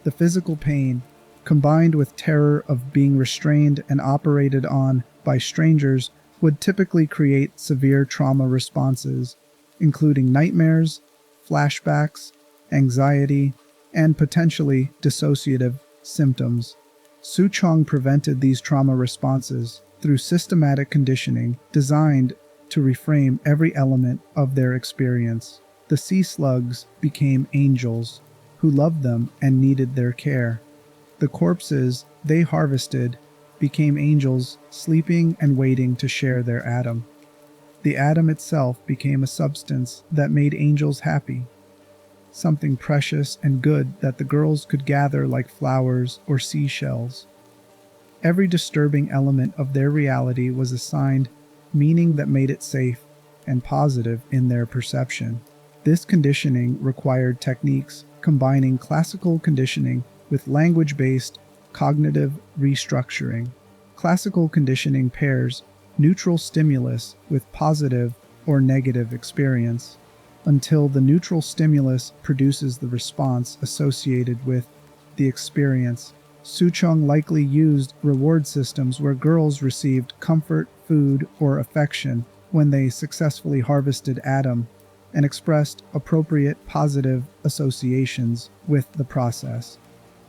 The physical pain, combined with terror of being restrained and operated on by strangers, would typically create severe trauma responses, including nightmares, flashbacks, anxiety, and potentially dissociative symptoms. Suchong prevented these trauma responses through systematic conditioning designed to reframe every element of their experience. The sea slugs became angels who loved them and needed their care. The corpses they harvested became angels sleeping and waiting to share their atom. The atom itself became a substance that made angels happy, something precious and good that the girls could gather like flowers or seashells. Every disturbing element of their reality was assigned meaning that made it safe and positive in their perception. This conditioning required techniques combining classical conditioning with language-based cognitive restructuring. Classical conditioning pairs neutral stimulus with positive or negative experience until the neutral stimulus produces the response associated with the experience. Suchong likely used reward systems where girls received comfort, food, or affection when they successfully harvested atom and expressed appropriate positive associations with the process.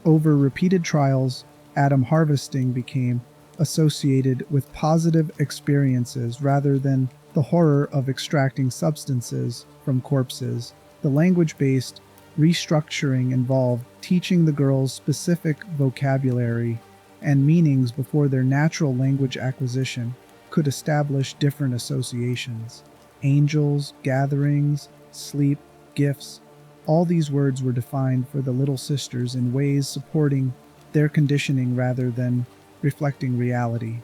Over repeated trials, atom harvesting became associated with positive experiences rather than the horror of extracting substances from corpses. The language-based restructuring involved teaching the girls specific vocabulary and meanings before their natural language acquisition could establish different associations. Angels, gatherings, sleep, gifts. All these words were defined for the little sisters in ways supporting their conditioning rather than reflecting reality.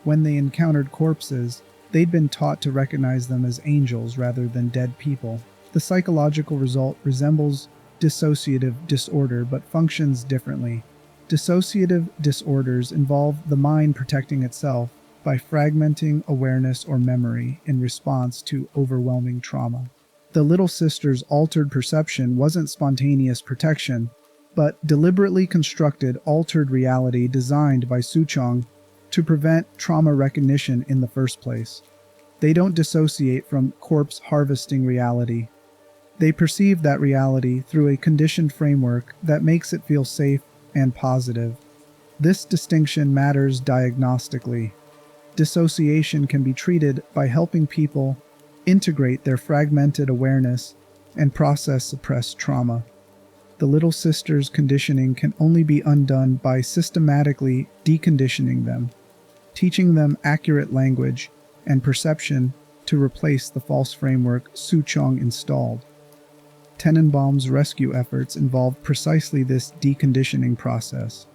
When they encountered corpses, they'd been taught to recognize them as angels rather than dead people. The psychological result resembles dissociative disorder but functions differently. Dissociative disorders involve the mind protecting itself by fragmenting awareness or memory in response to overwhelming trauma. The little sister's altered perception wasn't spontaneous protection, but deliberately constructed altered reality designed by Souchong to prevent trauma recognition in the first place. They don't dissociate from corpse harvesting reality. They perceive that reality through a conditioned framework that makes it feel safe and positive. This distinction matters diagnostically. Dissociation can be treated by helping people integrate their fragmented awareness and process suppressed trauma. The little sister's conditioning can only be undone by systematically deconditioning them, teaching them accurate language and perception to replace the false framework Souchong installed. Tenenbaum's rescue efforts involved precisely this deconditioning process,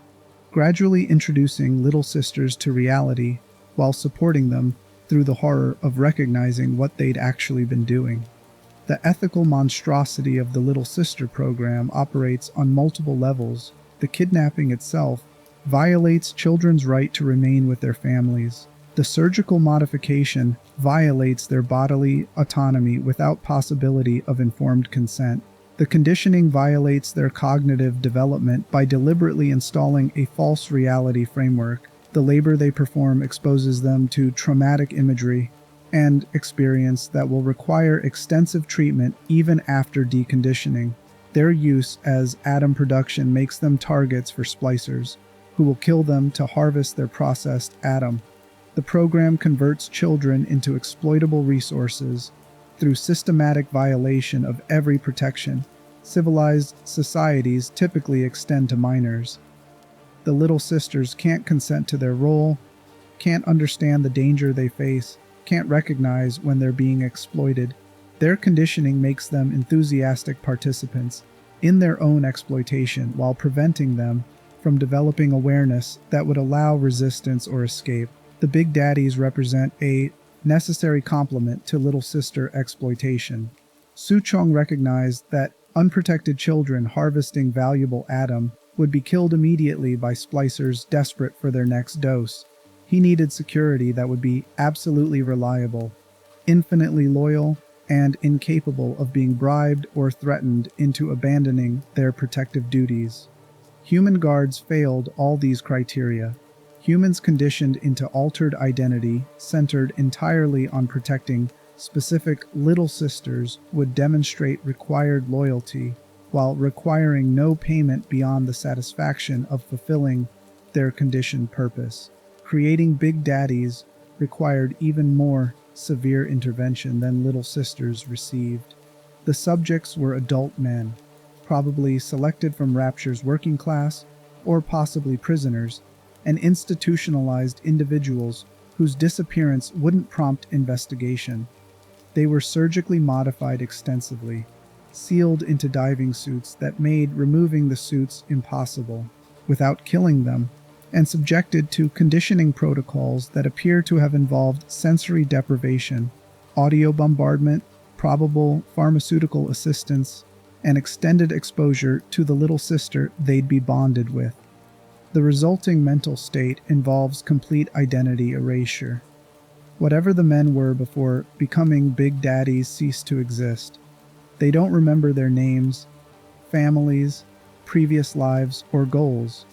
gradually introducing little sisters to reality while supporting them through the horror of recognizing what they'd actually been doing. The ethical monstrosity of the Little Sister program operates on multiple levels. The kidnapping itself violates children's right to remain with their families. The surgical modification violates their bodily autonomy without possibility of informed consent. The conditioning violates their cognitive development by deliberately installing a false reality framework. The labor they perform exposes them to traumatic imagery and experience that will require extensive treatment even after deconditioning. Their use as atom production makes them targets for splicers, who will kill them to harvest their processed atom. The program converts children into exploitable resources through systematic violation of every protection civilized societies typically extend to minors. The little sisters can't consent to their role, can't understand the danger they face, can't recognize when they're being exploited. Their conditioning makes them enthusiastic participants in their own exploitation while preventing them from developing awareness that would allow resistance or escape. The Big Daddies represent a necessary complement to little sister exploitation. Souchong recognized that unprotected children harvesting valuable atom would be killed immediately by splicers desperate for their next dose. He needed security that would be absolutely reliable, infinitely loyal, and incapable of being bribed or threatened into abandoning their protective duties. Human guards failed all these criteria. Humans conditioned into altered identity, centered entirely on protecting specific little sisters, would demonstrate required loyalty while requiring no payment beyond the satisfaction of fulfilling their conditioned purpose. Creating Big Daddies required even more severe intervention than little sisters received. The subjects were adult men, probably selected from Rapture's working class, or possibly prisoners, and institutionalized individuals whose disappearance wouldn't prompt investigation. They were surgically modified extensively, sealed into diving suits that made removing the suits impossible without killing them, and subjected to conditioning protocols that appear to have involved sensory deprivation, audio bombardment, probable pharmaceutical assistance, and extended exposure to the little sister they'd be bonded with. The resulting mental state involves complete identity erasure. Whatever the men were before becoming Big Daddies ceased to exist. They don't remember their names, families, previous lives, or goals.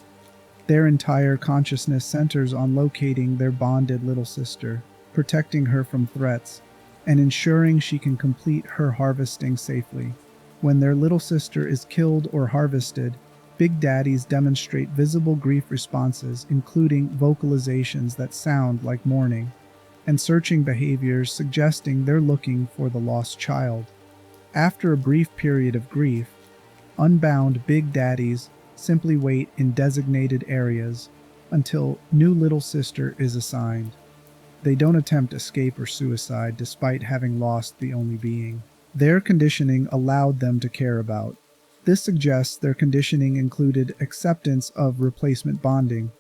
Their entire consciousness centers on locating their bonded little sister, protecting her from threats, and ensuring she can complete her harvesting safely. When their little sister is killed or harvested, Big Daddies demonstrate visible grief responses, including vocalizations that sound like mourning, and searching behaviors suggesting they're looking for the lost child. After a brief period of grief, unbound Big Daddies simply wait in designated areas until new little sister is assigned. They don't attempt escape or suicide despite having lost the only being their conditioning allowed them to care about. This suggests their conditioning included acceptance of replacement bonding,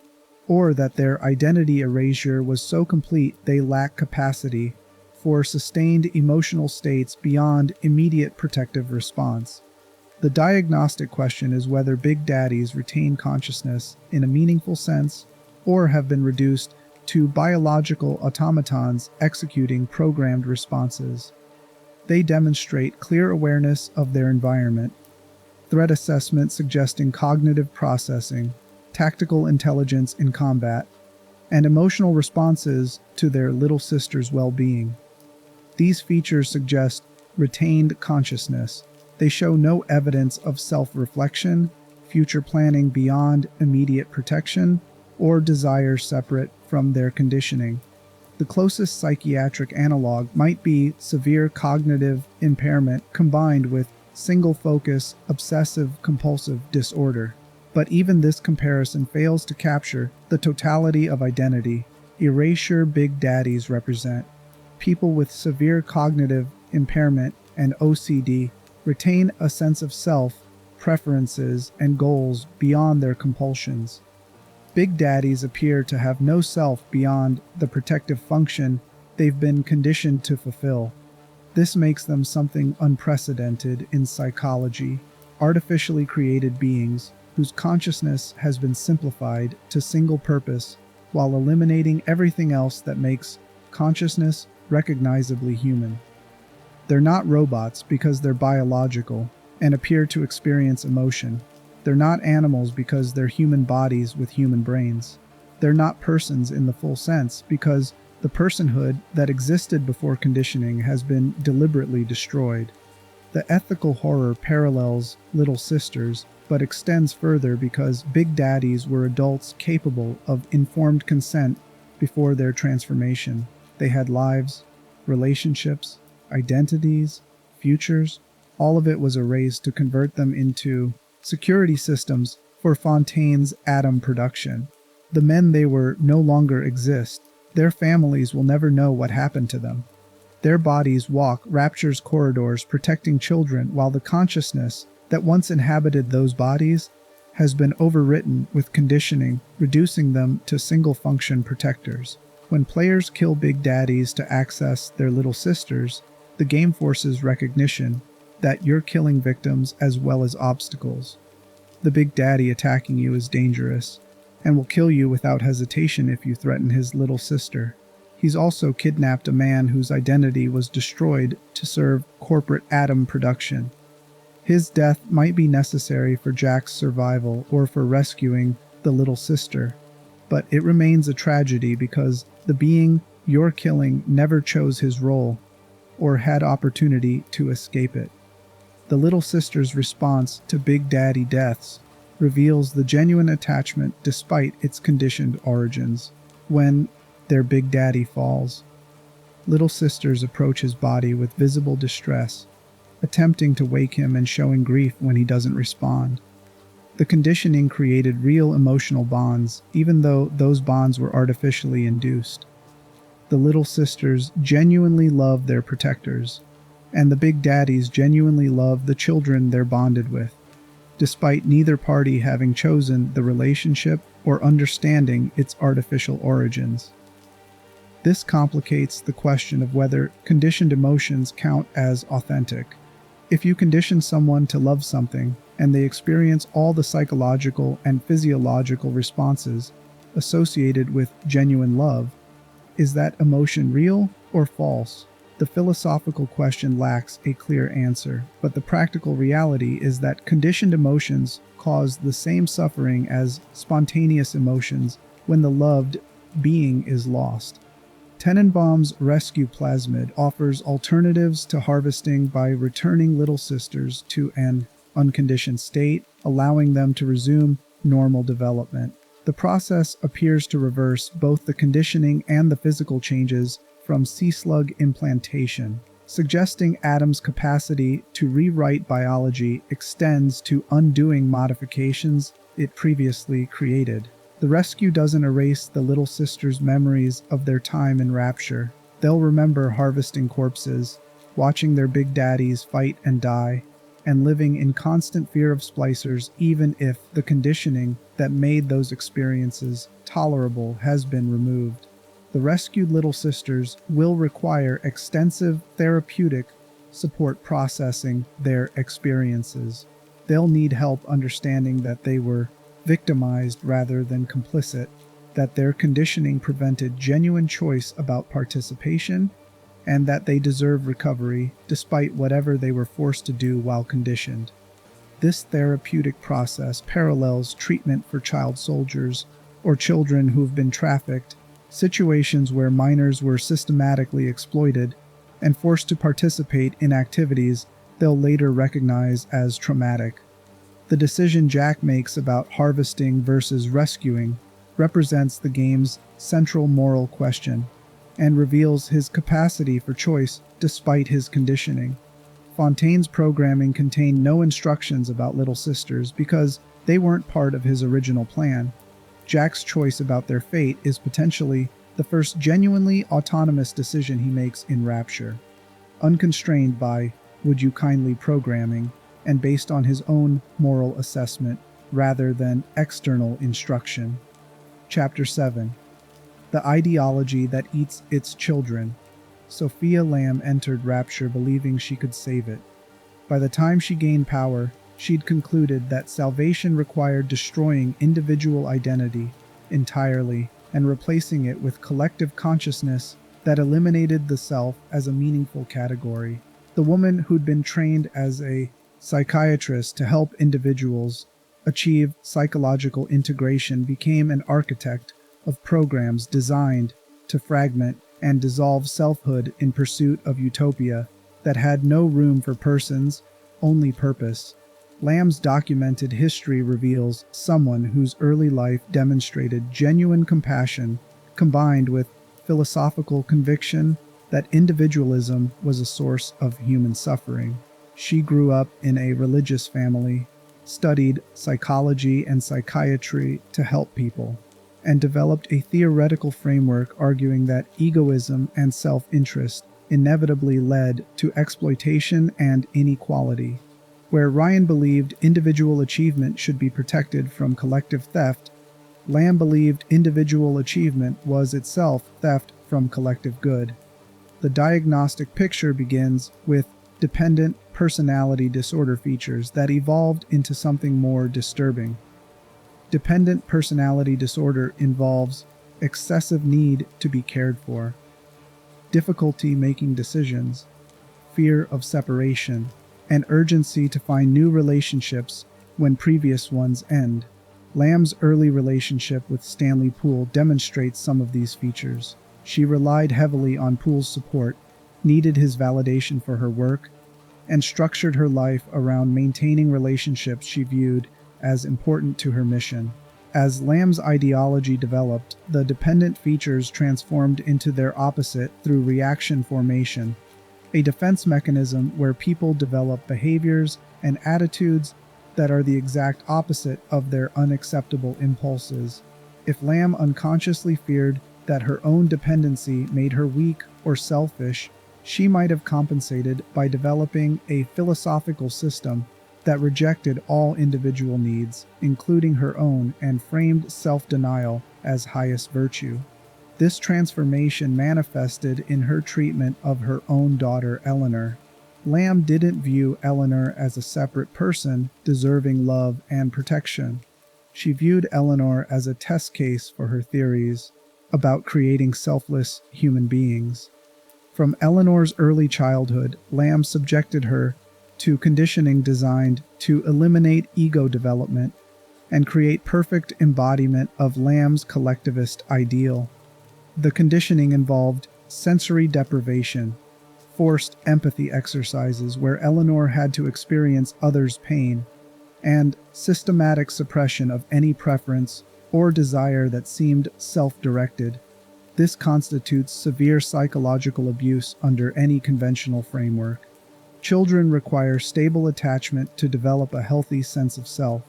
or that their identity erasure was so complete they lack capacity for sustained emotional states beyond immediate protective response. The diagnostic question is whether Big Daddies retain consciousness in a meaningful sense or have been reduced to biological automatons executing programmed responses. They demonstrate clear awareness of their environment, threat assessment suggesting cognitive processing, tactical intelligence in combat, and emotional responses to their little sister's well-being. These features suggest retained consciousness. They show no evidence of self-reflection, future planning beyond immediate protection, or desire separate from their conditioning. The closest psychiatric analog might be severe cognitive impairment combined with single-focus, obsessive-compulsive disorder. But even this comparison fails to capture the totality of identity erasure Big Daddies represent. People with severe cognitive impairment and OCD retain a sense of self, preferences, and goals beyond their compulsions. Big Daddies appear to have no self beyond the protective function they've been conditioned to fulfill. This makes them something unprecedented in psychology, artificially created beings whose consciousness has been simplified to single purpose while eliminating everything else that makes consciousness recognizably human. They're not robots because they're biological and appear to experience emotion. They're not animals because they're human bodies with human brains. They're not persons in the full sense because the personhood that existed before conditioning has been deliberately destroyed. The ethical horror parallels Little Sisters, but extends further because Big Daddies were adults capable of informed consent before their transformation. They had lives, relationships, identities, futures. All of it was erased to convert them into security systems for Fontaine's atom production. The men they were no longer exist. Their families will never know what happened to them. Their bodies walk Rapture's corridors protecting children while the consciousness that once inhabited those bodies has been overwritten with conditioning, reducing them to single-function protectors. When players kill Big Daddies to access their little sisters, the game forces recognition that you're killing victims as well as obstacles. The Big Daddy attacking you is dangerous, and will kill you without hesitation if you threaten his little sister. He's also kidnapped a man whose identity was destroyed to serve corporate atom production. His death might be necessary for Jack's survival or for rescuing the little sister, but it remains a tragedy because the being you're killing never chose his role or had opportunity to escape it. The little sister's response to Big Daddy deaths reveals the genuine attachment despite its conditioned origins. When their Big Daddy falls, Little Sisters approach his body with visible distress, attempting to wake him and showing grief when he doesn't respond. The conditioning created real emotional bonds, even though those bonds were artificially induced. The Little Sisters genuinely love their protectors, and the Big Daddies genuinely love the children they're bonded with, despite neither party having chosen the relationship or understanding its artificial origins. This complicates the question of whether conditioned emotions count as authentic. If you condition someone to love something, and they experience all the psychological and physiological responses associated with genuine love, is that emotion real or false? The philosophical question lacks a clear answer, but the practical reality is that conditioned emotions cause the same suffering as spontaneous emotions when the loved being is lost. Tenenbaum's rescue plasmid offers alternatives to harvesting by returning Little Sisters to an unconditioned state, allowing them to resume normal development. The process appears to reverse both the conditioning and the physical changes from sea slug implantation, suggesting Adam's capacity to rewrite biology extends to undoing modifications it previously created. The rescue doesn't erase the Little Sisters' memories of their time in Rapture. They'll remember harvesting corpses, watching their Big Daddies fight and die, and living in constant fear of splicers even if the conditioning that made those experiences tolerable has been removed. The rescued little sisters will require extensive therapeutic support processing their experiences. They'll need help understanding that they were victimized rather than complicit, that their conditioning prevented genuine choice about participation, and that they deserve recovery despite whatever they were forced to do while conditioned. This therapeutic process parallels treatment for child soldiers or children who've been trafficked, situations where minors were systematically exploited and forced to participate in activities they'll later recognize as traumatic. The decision Jack makes about harvesting versus rescuing represents the game's central moral question and reveals his capacity for choice despite his conditioning. Fontaine's programming contained no instructions about little sisters because they weren't part of his original plan. Jack's choice about their fate is potentially the first genuinely autonomous decision he makes in Rapture, unconstrained by "would you kindly" programming and based on his own moral assessment rather than external instruction. Chapter 7. The Ideology That Eats Its Children. Sophia Lamb entered Rapture believing she could save it. By the time she gained power, she'd concluded that salvation required destroying individual identity entirely and replacing it with collective consciousness that eliminated the self as a meaningful category. The woman who'd been trained as a psychiatrist to help individuals achieve psychological integration became an architect of programs designed to fragment and dissolve selfhood in pursuit of utopia that had no room for persons, only purpose. Lamb's documented history reveals someone whose early life demonstrated genuine compassion combined with philosophical conviction that individualism was a source of human suffering. She grew up in a religious family, studied psychology and psychiatry to help people, and developed a theoretical framework arguing that egoism and self-interest inevitably led to exploitation and inequality. Where Ryan believed individual achievement should be protected from collective theft, Lamb believed individual achievement was itself theft from collective good. The diagnostic picture begins with dependent personality disorder features that evolved into something more disturbing. Dependent personality disorder involves excessive need to be cared for, difficulty making decisions, fear of separation, and urgency to find new relationships when previous ones end. Lamb's early relationship with Stanley Poole demonstrates some of these features. She relied heavily on Poole's support, needed his validation for her work, and structured her life around maintaining relationships she viewed as important to her mission. As Lamb's ideology developed, the dependent features transformed into their opposite through reaction formation, a defense mechanism where people develop behaviors and attitudes that are the exact opposite of their unacceptable impulses. If Lamb unconsciously feared that her own dependency made her weak or selfish, she might have compensated by developing a philosophical system that rejected all individual needs, including her own, and framed self-denial as highest virtue. This transformation manifested in her treatment of her own daughter, Eleanor. Lamb didn't view Eleanor as a separate person deserving love and protection. She viewed Eleanor as a test case for her theories about creating selfless human beings. From Eleanor's early childhood, Lamb subjected her to conditioning designed to eliminate ego development and create perfect embodiment of Lamb's collectivist ideal. The conditioning involved sensory deprivation, forced empathy exercises where Eleanor had to experience others' pain, and systematic suppression of any preference or desire that seemed self-directed. This constitutes severe psychological abuse under any conventional framework. Children require stable attachment to develop a healthy sense of self.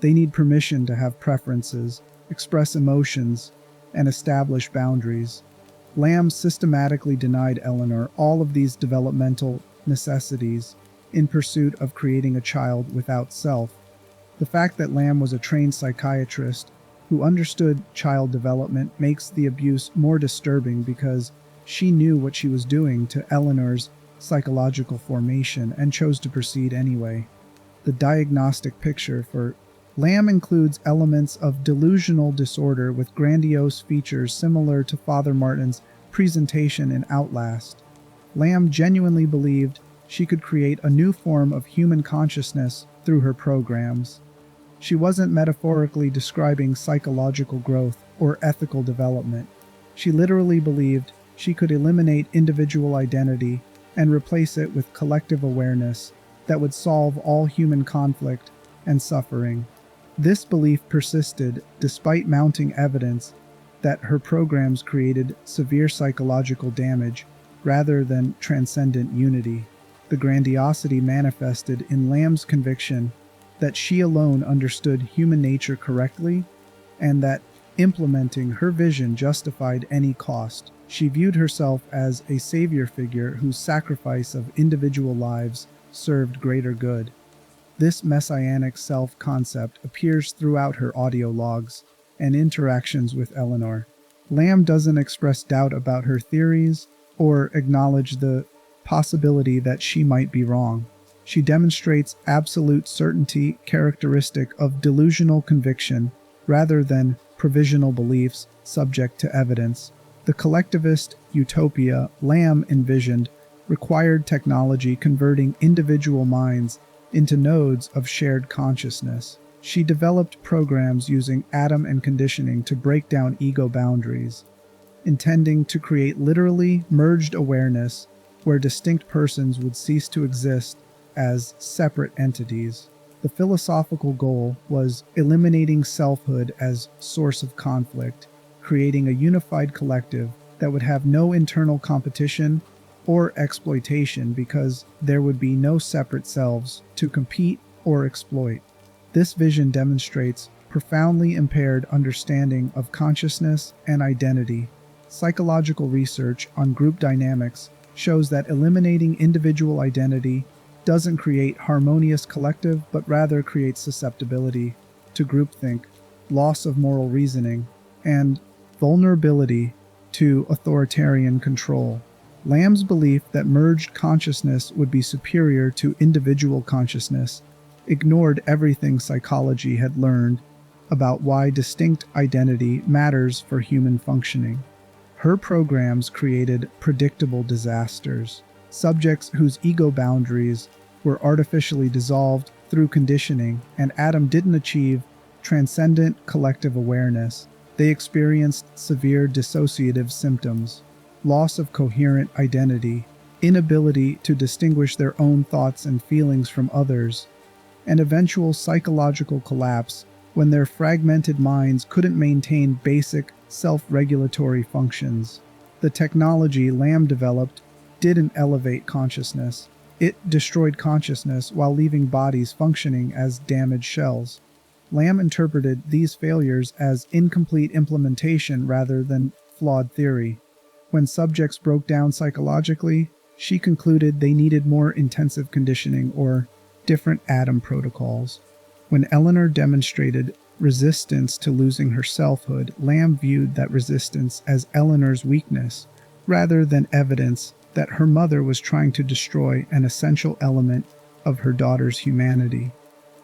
They need permission to have preferences, express emotions, and establish boundaries. Lamb systematically denied Eleanor all of these developmental necessities, in pursuit of creating a child without self. The fact that Lamb was a trained psychiatrist who understood child development makes the abuse more disturbing because she knew what she was doing to Eleanor's psychological formation and chose to proceed anyway. The diagnostic picture for Lamb includes elements of delusional disorder with grandiose features similar to Father Martin's presentation in Outlast. Lamb genuinely believed she could create a new form of human consciousness through her programs. She wasn't metaphorically describing psychological growth or ethical development. She literally believed she could eliminate individual identity and replace it with collective awareness that would solve all human conflict and suffering. This belief persisted despite mounting evidence that her programs created severe psychological damage rather than transcendent unity. The grandiosity manifested in Lamb's conviction that she alone understood human nature correctly and that implementing her vision justified any cost. She viewed herself as a savior figure whose sacrifice of individual lives served greater good. This messianic self-concept appears throughout her audio logs and interactions with Eleanor. Lamb doesn't express doubt about her theories or acknowledge the possibility that she might be wrong. She demonstrates absolute certainty characteristic of delusional conviction rather than provisional beliefs subject to evidence. The collectivist utopia Lamb envisioned required technology converting individual minds into nodes of shared consciousness. She developed programs using atom and conditioning to break down ego boundaries, intending to create literally merged awareness where distinct persons would cease to exist as separate entities. The philosophical goal was eliminating selfhood as source of conflict, creating a unified collective that would have no internal competition or exploitation because there would be no separate selves to compete or exploit. This vision demonstrates profoundly impaired understanding of consciousness and identity. Psychological research on group dynamics shows that eliminating individual identity doesn't create harmonious collective, but rather creates susceptibility to groupthink, loss of moral reasoning, and vulnerability to authoritarian control. Lamb's belief that merged consciousness would be superior to individual consciousness ignored everything psychology had learned about why distinct identity matters for human functioning. Her programs created predictable disasters. Subjects whose ego boundaries were artificially dissolved through conditioning, and Adam didn't achieve transcendent collective awareness. They experienced severe dissociative symptoms, loss of coherent identity, inability to distinguish their own thoughts and feelings from others, and eventual psychological collapse when their fragmented minds couldn't maintain basic self-regulatory functions. The technology Lamb developed didn't elevate consciousness. It destroyed consciousness while leaving bodies functioning as damaged shells. Lamb interpreted these failures as incomplete implementation rather than flawed theory. When subjects broke down psychologically, she concluded they needed more intensive conditioning or different Adam protocols. When Eleanor demonstrated resistance to losing her selfhood, Lamb viewed that resistance as Eleanor's weakness, rather than evidence that her mother was trying to destroy an essential element of her daughter's humanity.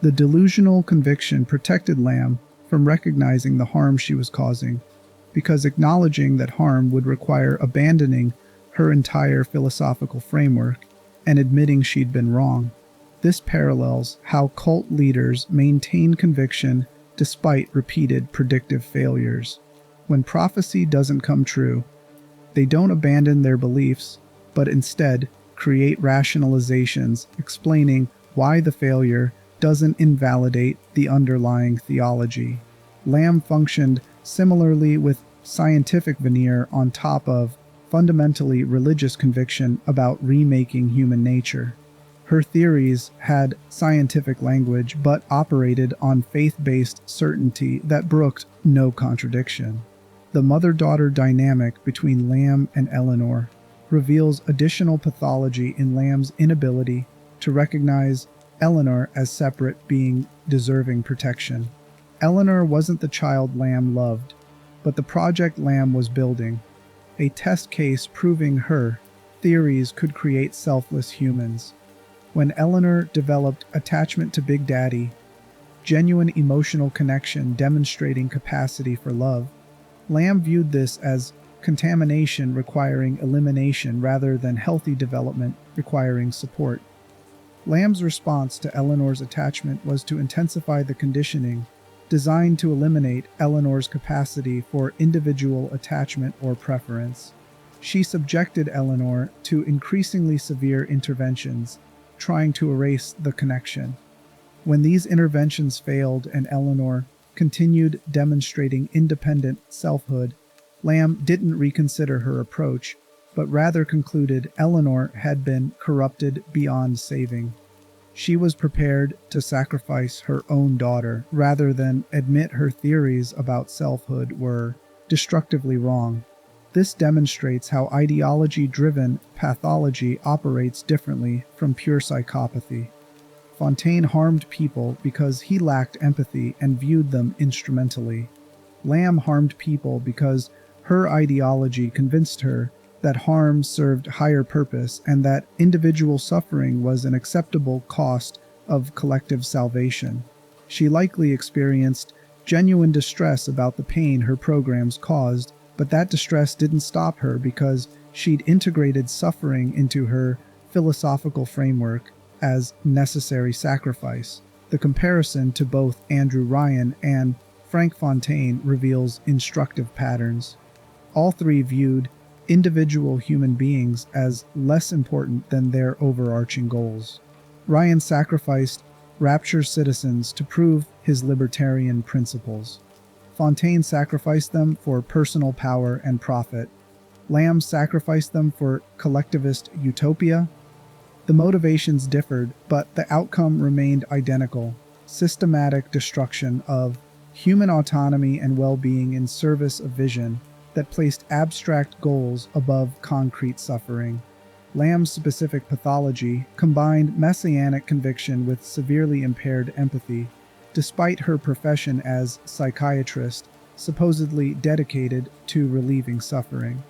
The delusional conviction protected Lamb from recognizing the harm she was causing, because acknowledging that harm would require abandoning her entire philosophical framework and admitting she'd been wrong. This parallels how cult leaders maintain conviction despite repeated predictive failures. When prophecy doesn't come true, they don't abandon their beliefs, but instead create rationalizations explaining why the failure doesn't invalidate the underlying theology. Lamb functioned similarly with scientific veneer on top of fundamentally religious conviction about remaking human nature. Her theories had scientific language but operated on faith-based certainty that brooked no contradiction. The mother-daughter dynamic between Lamb and Eleanor reveals additional pathology in Lamb's inability to recognize Eleanor as separate being deserving protection. Eleanor wasn't the child Lamb loved, but the project Lamb was building, a test case proving her theories could create selfless humans. When Eleanor developed attachment to Big Daddy, genuine emotional connection demonstrating capacity for love, Lamb viewed this as contamination requiring elimination rather than healthy development requiring support. Lamb's response to Eleanor's attachment was to intensify the conditioning, designed to eliminate Eleanor's capacity for individual attachment or preference. She subjected Eleanor to increasingly severe interventions, trying to erase the connection. When these interventions failed and Eleanor continued demonstrating independent selfhood, Lamb didn't reconsider her approach, but rather concluded Eleanor had been corrupted beyond saving. She was prepared to sacrifice her own daughter rather than admit her theories about selfhood were destructively wrong. This demonstrates how ideology-driven pathology operates differently from pure psychopathy. Fontaine harmed people because he lacked empathy and viewed them instrumentally. Lamb harmed people because her ideology convinced her that harm served higher purpose and that individual suffering was an acceptable cost of collective salvation. She likely experienced genuine distress about the pain her programs caused, but that distress didn't stop her because she'd integrated suffering into her philosophical framework as necessary sacrifice. The comparison to both Andrew Ryan and Frank Fontaine reveals instructive patterns. All three viewed individual human beings as less important than their overarching goals. Ryan sacrificed Rapture citizens to prove his libertarian principles. Fontaine sacrificed them for personal power and profit. Lamb sacrificed them for collectivist utopia. The motivations differed, but the outcome remained identical: systematic destruction of human autonomy and well-being in service of vision that placed abstract goals above concrete suffering. Lamb's specific pathology combined messianic conviction with severely impaired empathy, despite her profession as psychiatrist, supposedly dedicated to relieving suffering.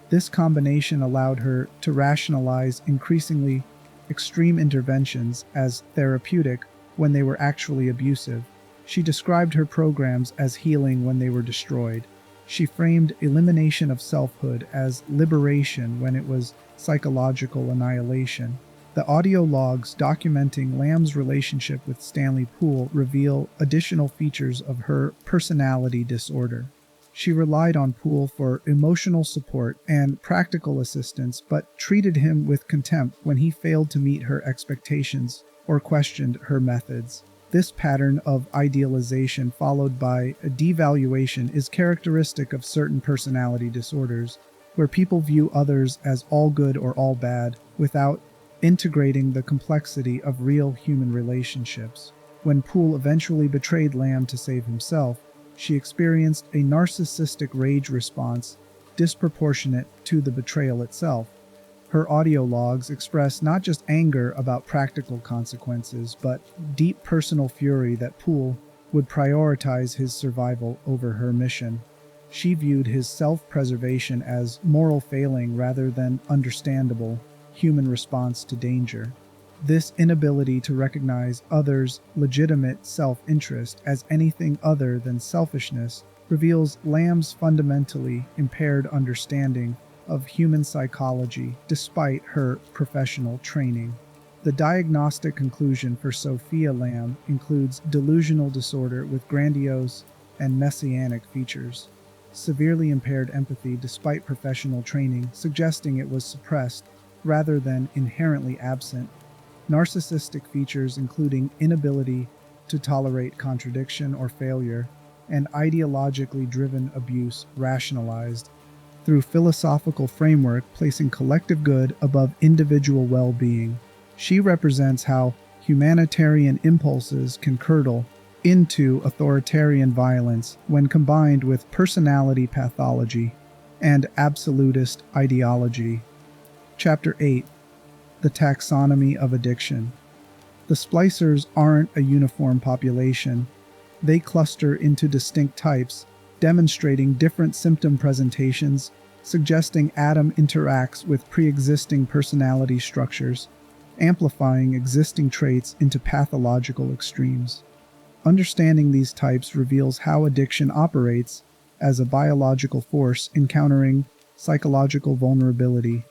This combination allowed her to rationalize increasingly extreme interventions as therapeutic when they were actually abusive. She described her programs as healing when they were destroyed. She framed elimination of selfhood as liberation when it was psychological annihilation. The audio logs documenting Lamb's relationship with Stanley Poole reveal additional features of her personality disorder. She relied on Poole for emotional support and practical assistance, but treated him with contempt when he failed to meet her expectations or questioned her methods. This pattern of idealization followed by a devaluation is characteristic of certain personality disorders, where people view others as all good or all bad without integrating the complexity of real human relationships. When Poole eventually betrayed Lamb to save himself, she experienced a narcissistic rage response disproportionate to the betrayal itself. Her audio logs express not just anger about practical consequences, but deep personal fury that Poole would prioritize his survival over her mission. She viewed his self-preservation as moral failing rather than understandable human response to danger. This inability to recognize others' legitimate self-interest as anything other than selfishness reveals Lamb's fundamentally impaired understanding of human psychology despite her professional training. The diagnostic conclusion for Sophia Lamb includes delusional disorder with grandiose and messianic features, severely impaired empathy despite professional training, suggesting it was suppressed rather than inherently absent, narcissistic features including inability to tolerate contradiction or failure, and ideologically driven abuse rationalized through philosophical framework placing collective good above individual well-being. She represents how humanitarian impulses can curdle into authoritarian violence when combined with personality pathology and absolutist ideology. Chapter 8: The Taxonomy of Addiction. The splicers aren't a uniform population. They cluster into distinct types, demonstrating different symptom presentations, suggesting Adam interacts with pre-existing personality structures, amplifying existing traits into pathological extremes. Understanding these types reveals how addiction operates as a biological force encountering psychological vulnerability,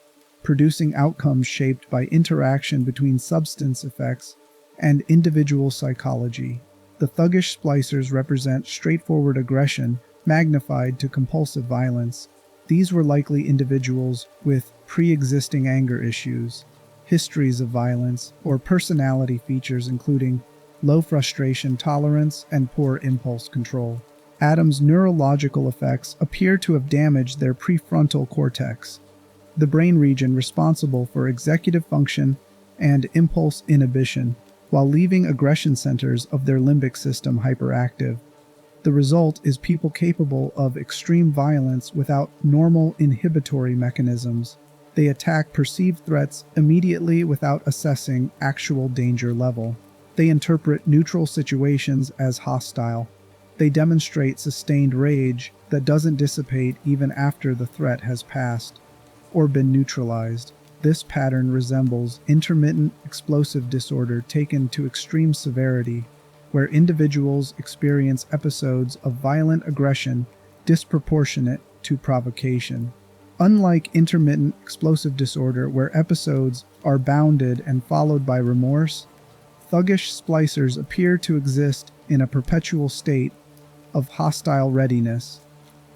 producing outcomes shaped by interaction between substance effects and individual psychology. The thuggish splicers represent straightforward aggression magnified to compulsive violence. These were likely individuals with pre-existing anger issues, histories of violence, or personality features including low frustration tolerance and poor impulse control. Adam's neurological effects appear to have damaged their prefrontal cortex, the brain region responsible for executive function and impulse inhibition, while leaving aggression centers of their limbic system hyperactive. The result is people capable of extreme violence without normal inhibitory mechanisms. They attack perceived threats immediately without assessing actual danger level. They interpret neutral situations as hostile. They demonstrate sustained rage that doesn't dissipate even after the threat has passed or been neutralized. This pattern resembles intermittent explosive disorder taken to extreme severity, where individuals experience episodes of violent aggression disproportionate to provocation. Unlike intermittent explosive disorder, where episodes are bounded and followed by remorse, thuggish splicers appear to exist in a perpetual state of hostile readiness.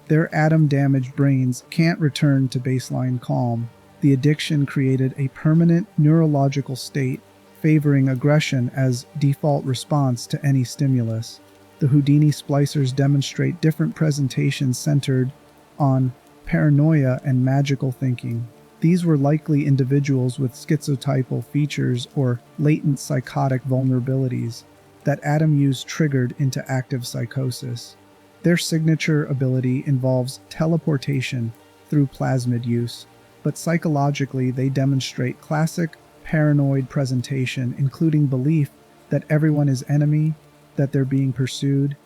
Their Adam-damaged brains can't return to baseline calm. The addiction created a permanent neurological state, favoring aggression as default response to any stimulus. The Houdini splicers demonstrate different presentations centered on paranoia and magical thinking. These were likely individuals with schizotypal features or latent psychotic vulnerabilities that Adam used triggered into active psychosis. Their signature ability involves teleportation through plasmid use, but psychologically they demonstrate classic paranoid presentation, including belief that everyone is enemy, that they're being pursued,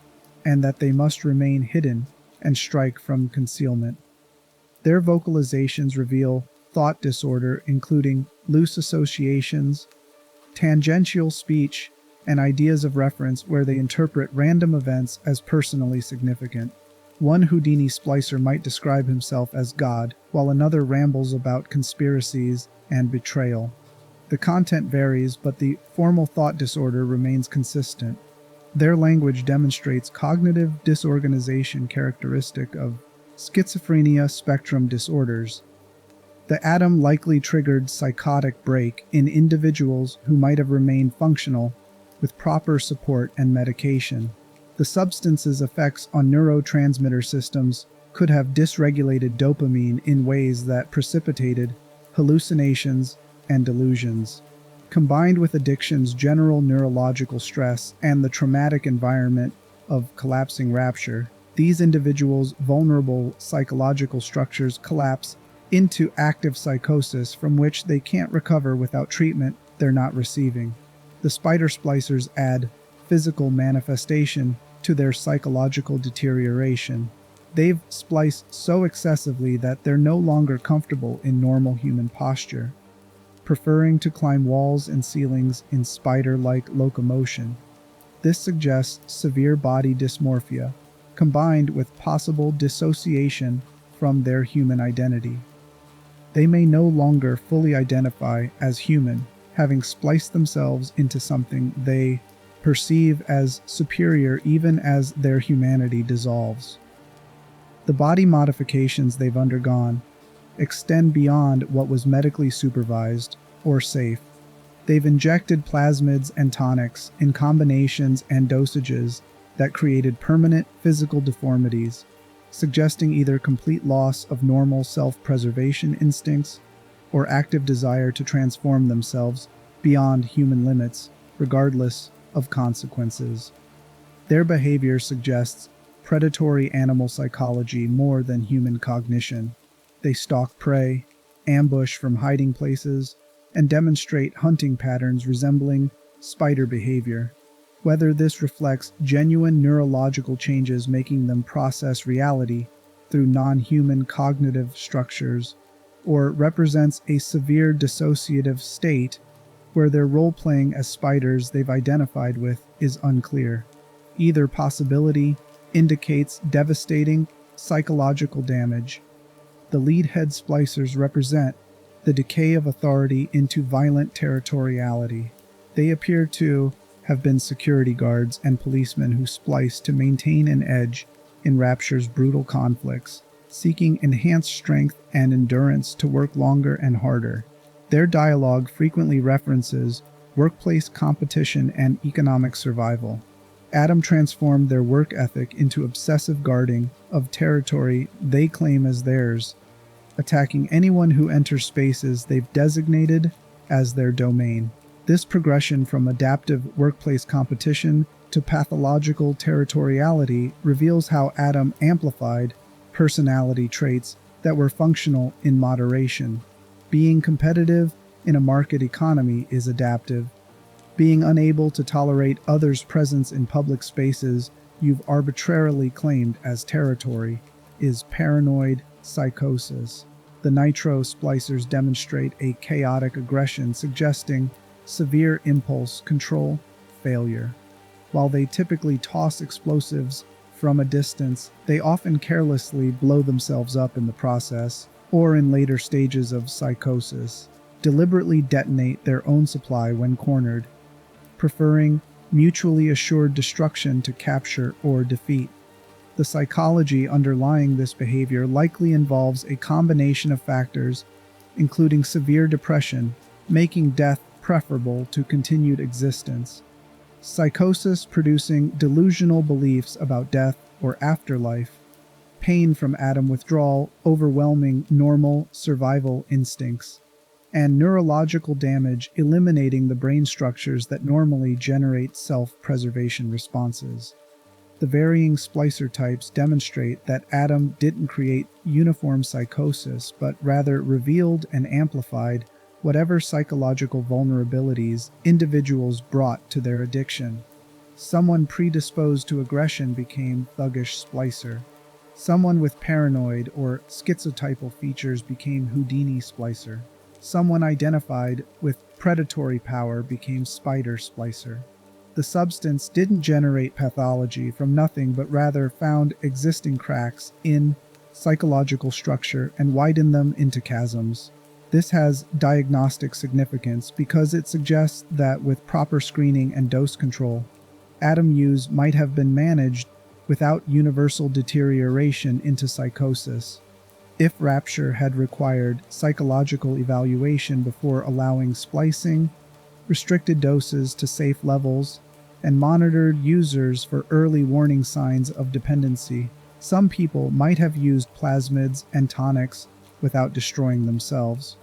and that they must remain hidden and strike from concealment. Their vocalizations reveal thought disorder, including loose associations, tangential speech, and ideas of reference where they interpret random events as personally significant. One Houdini splicer might describe himself as God, while another rambles about conspiracies and betrayal. The content varies, but the formal thought disorder remains consistent. Their language demonstrates cognitive disorganization characteristic of schizophrenia spectrum disorders. The Adam likely triggered psychotic break in individuals who might have remained functional with proper support and medication. The substance's effects on neurotransmitter systems could have dysregulated dopamine in ways that precipitated hallucinations and delusions. Combined with addiction's general neurological stress and the traumatic environment of collapsing Rapture, these individuals' vulnerable psychological structures collapse into active psychosis from which they can't recover without treatment they're not receiving. The spider splicers add physical manifestation to their psychological deterioration. They've spliced so excessively that they're no longer comfortable in normal human posture, preferring to climb walls and ceilings in spider-like locomotion. This suggests severe body dysmorphia, combined with possible dissociation from their human identity. They may no longer fully identify as human, having spliced themselves into something they perceive as superior even as their humanity dissolves. The body modifications they've undergone extend beyond what was medically supervised or safe. They've injected plasmids and tonics in combinations and dosages that created permanent physical deformities, suggesting either complete loss of normal self-preservation instincts or active desire to transform themselves beyond human limits, regardless of consequences. Their behavior suggests predatory animal psychology more than human cognition. They stalk prey, ambush from hiding places, and demonstrate hunting patterns resembling spider behavior. Whether this reflects genuine neurological changes making them process reality through non-human cognitive structures, or represents a severe dissociative state where their role-playing as spiders they've identified with is unclear. Either possibility indicates devastating psychological damage. The lead head splicers represent the decay of authority into violent territoriality. They appear to have been security guards and policemen who splice to maintain an edge in Rapture's brutal conflicts, seeking enhanced strength and endurance to work longer and harder. Their dialogue frequently references workplace competition and economic survival. Adam transformed their work ethic into obsessive guarding of territory they claim as theirs, attacking anyone who enters spaces they've designated as their domain. This progression from adaptive workplace competition to pathological territoriality reveals how Adam amplified personality traits that were functional in moderation. Being competitive in a market economy is adaptive. Being unable to tolerate others' presence in public spaces you've arbitrarily claimed as territory is paranoid psychosis. The nitro splicers demonstrate a chaotic aggression suggesting severe impulse control failure. While they typically toss explosives from a distance, they often carelessly blow themselves up in the process, or in later stages of psychosis, deliberately detonate their own supply when cornered, preferring mutually assured destruction to capture or defeat. The psychology underlying this behavior likely involves a combination of factors, including severe depression, making death preferable to continued existence, psychosis producing delusional beliefs about death or afterlife, pain from Adam withdrawal overwhelming normal survival instincts, and neurological damage eliminating the brain structures that normally generate self-preservation responses. The varying splicer types demonstrate that Adam didn't create uniform psychosis, but rather revealed and amplified whatever psychological vulnerabilities individuals brought to their addiction. Someone predisposed to aggression became thuggish splicer. Someone with paranoid or schizotypal features became Houdini splicer. Someone identified with predatory power became spider splicer. The substance didn't generate pathology from nothing, but rather found existing cracks in psychological structure and widened them into chasms. This has diagnostic significance because it suggests that with proper screening and dose control, Adam use might have been managed without universal deterioration into psychosis. If Rapture had required psychological evaluation before allowing splicing, restricted doses to safe levels, and monitored users for early warning signs of dependency, some people might have used plasmids and tonics without destroying themselves.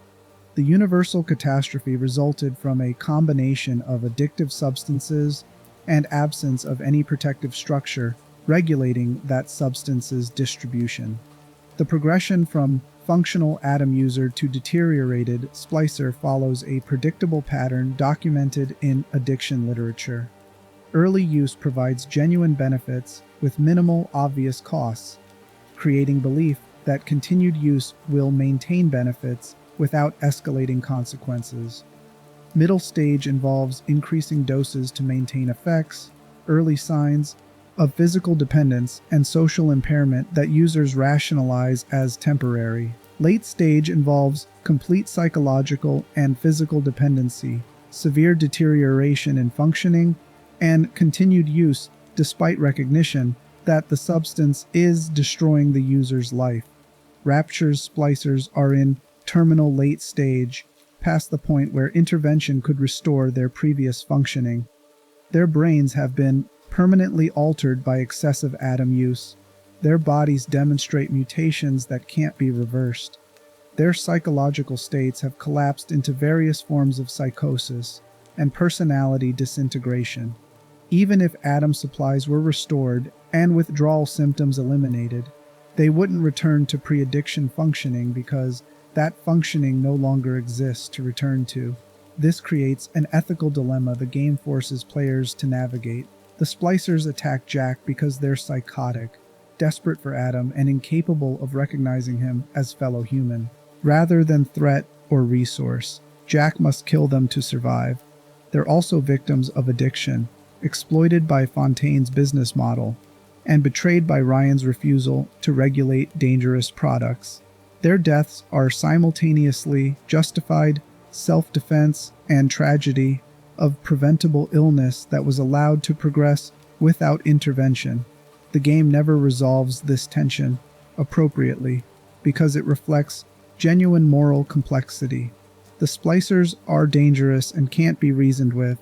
The universal catastrophe resulted from a combination of addictive substances and absence of any protective structure regulating that substance's distribution. The progression from functional Adam user to deteriorated splicer follows a predictable pattern documented in addiction literature. Early use provides genuine benefits with minimal obvious costs, creating belief that continued use will maintain benefits without escalating consequences. Middle stage involves increasing doses to maintain effects, early signs of physical dependence and social impairment that users rationalize as temporary. Late stage involves complete psychological and physical dependency, severe deterioration in functioning, and continued use despite recognition that the substance is destroying the user's life. Rapture's splicers are in terminal late stage, past the point where intervention could restore their previous functioning. Their brains have been permanently altered by excessive Adam use. Their bodies demonstrate mutations that can't be reversed. Their psychological states have collapsed into various forms of psychosis and personality disintegration. Even if Adam supplies were restored and withdrawal symptoms eliminated, they wouldn't return to pre-addiction functioning because that functioning no longer exists to return to. This creates an ethical dilemma the game forces players to navigate. The splicers attack Jack because they're psychotic, desperate for Adam, and incapable of recognizing him as fellow human. Rather than threat or resource, Jack must kill them to survive. They're also victims of addiction, exploited by Fontaine's business model, and betrayed by Ryan's refusal to regulate dangerous products. Their deaths are simultaneously justified self-defense and tragedy of preventable illness that was allowed to progress without intervention. The game never resolves this tension appropriately because it reflects genuine moral complexity. The splicers are dangerous and can't be reasoned with.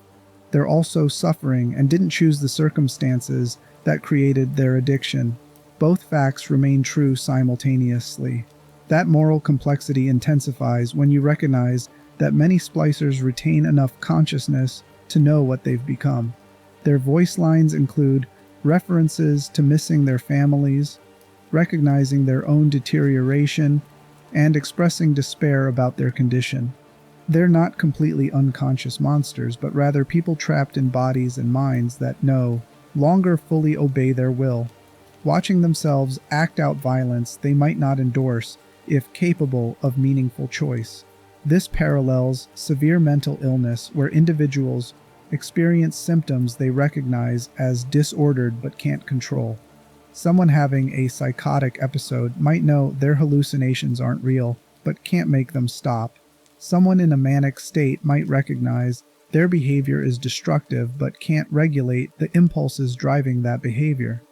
They're also suffering and didn't choose the circumstances that created their addiction. Both facts remain true simultaneously. That moral complexity intensifies when you recognize that many splicers retain enough consciousness to know what they've become. Their voice lines include references to missing their families, recognizing their own deterioration, and expressing despair about their condition. They're not completely unconscious monsters, but rather people trapped in bodies and minds that no longer fully obey their will, watching themselves act out violence they might not endorse if capable of meaningful choice. This parallels severe mental illness where individuals experience symptoms they recognize as disordered but can't control. Someone having a psychotic episode might know their hallucinations aren't real, but can't make them stop. Someone in a manic state might recognize their behavior is destructive but can't regulate the impulses driving that behavior.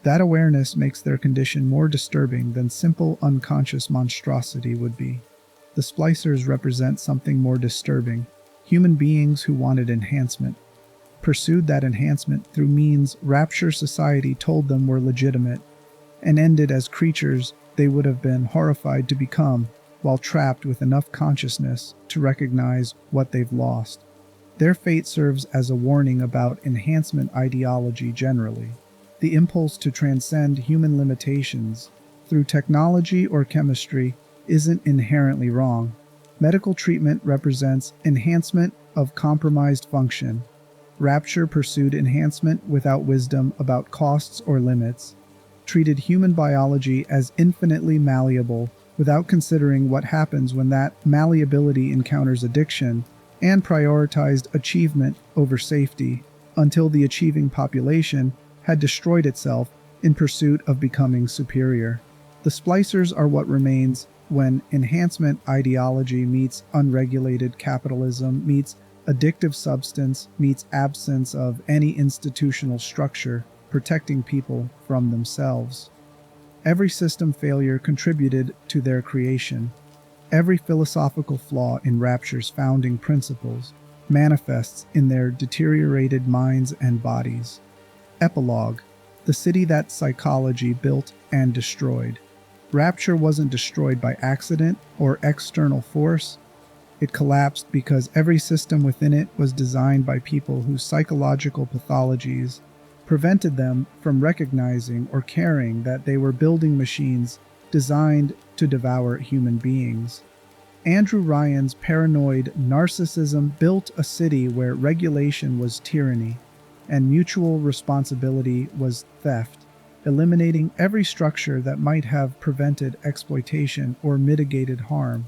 That awareness makes their condition more disturbing than simple unconscious monstrosity would be. The splicers represent something more disturbing. Human beings who wanted enhancement, pursued that enhancement through means Rapture society told them were legitimate, and ended as creatures they would have been horrified to become while trapped with enough consciousness to recognize what they've lost. Their fate serves as a warning about enhancement ideology generally. The impulse to transcend human limitations through technology or chemistry isn't inherently wrong. Medical treatment represents enhancement of compromised function. Rapture pursued enhancement without wisdom about costs or limits, treated human biology as infinitely malleable without considering what happens when that malleability encounters addiction, and prioritized achievement over safety until the achieving population had destroyed itself in pursuit of becoming superior. The splicers are what remains when enhancement ideology meets unregulated capitalism, meets addictive substance, meets absence of any institutional structure protecting people from themselves. Every system failure contributed to their creation. Every philosophical flaw in Rapture's founding principles manifests in their deteriorated minds and bodies. Epilogue: the city that psychology built and destroyed. Rapture wasn't destroyed by accident or external force. It collapsed because every system within it was designed by people whose psychological pathologies prevented them from recognizing or caring that they were building machines designed to devour human beings. Andrew Ryan's paranoid narcissism built a city where regulation was tyranny and mutual responsibility was theft, eliminating every structure that might have prevented exploitation or mitigated harm.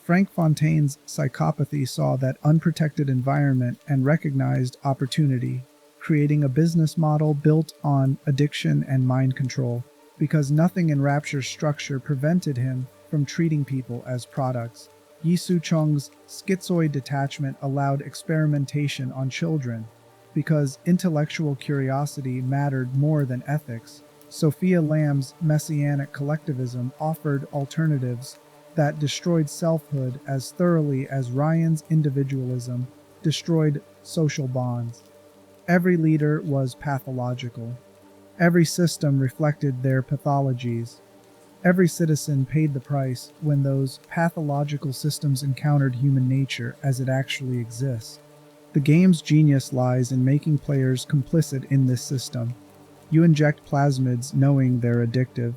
Frank Fontaine's psychopathy saw that unprotected environment and recognized opportunity, creating a business model built on addiction and mind control, because nothing in Rapture's structure prevented him from treating people as products. Yisu Chung's schizoid detachment allowed experimentation on children, because intellectual curiosity mattered more than ethics. Sophia Lamb's messianic collectivism offered alternatives that destroyed selfhood as thoroughly as Ryan's individualism destroyed social bonds. Every leader was pathological. Every system reflected their pathologies. Every citizen paid the price when those pathological systems encountered human nature as it actually exists. The game's genius lies in making players complicit in this system. You inject plasmids knowing they're addictive.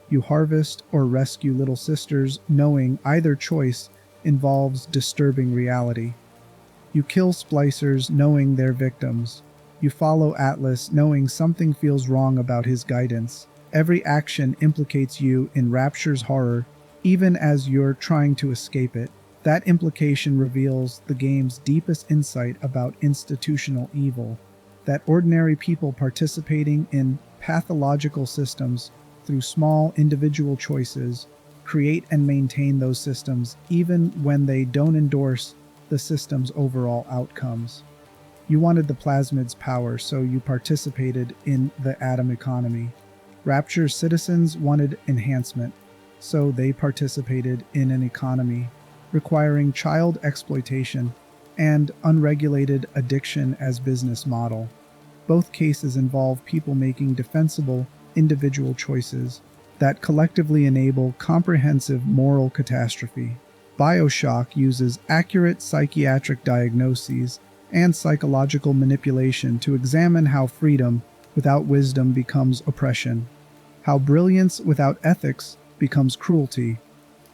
You harvest or rescue little sisters knowing either choice involves disturbing reality. You kill splicers knowing they're victims. You follow Atlas knowing something feels wrong about his guidance. Every action implicates you in Rapture's horror, even as you're trying to escape it. That implication reveals the game's deepest insight about institutional evil, that ordinary people participating in pathological systems through small individual choices create and maintain those systems even when they don't endorse the system's overall outcomes. You wanted the plasmid's power, so you participated in the atom economy. Rapture's citizens wanted enhancement, so they participated in an economy requiring child exploitation and unregulated addiction as business model. Both cases involve people making defensible individual choices that collectively enable comprehensive moral catastrophe. BioShock uses accurate psychiatric diagnoses and psychological manipulation to examine how freedom without wisdom becomes oppression, how brilliance without ethics becomes cruelty,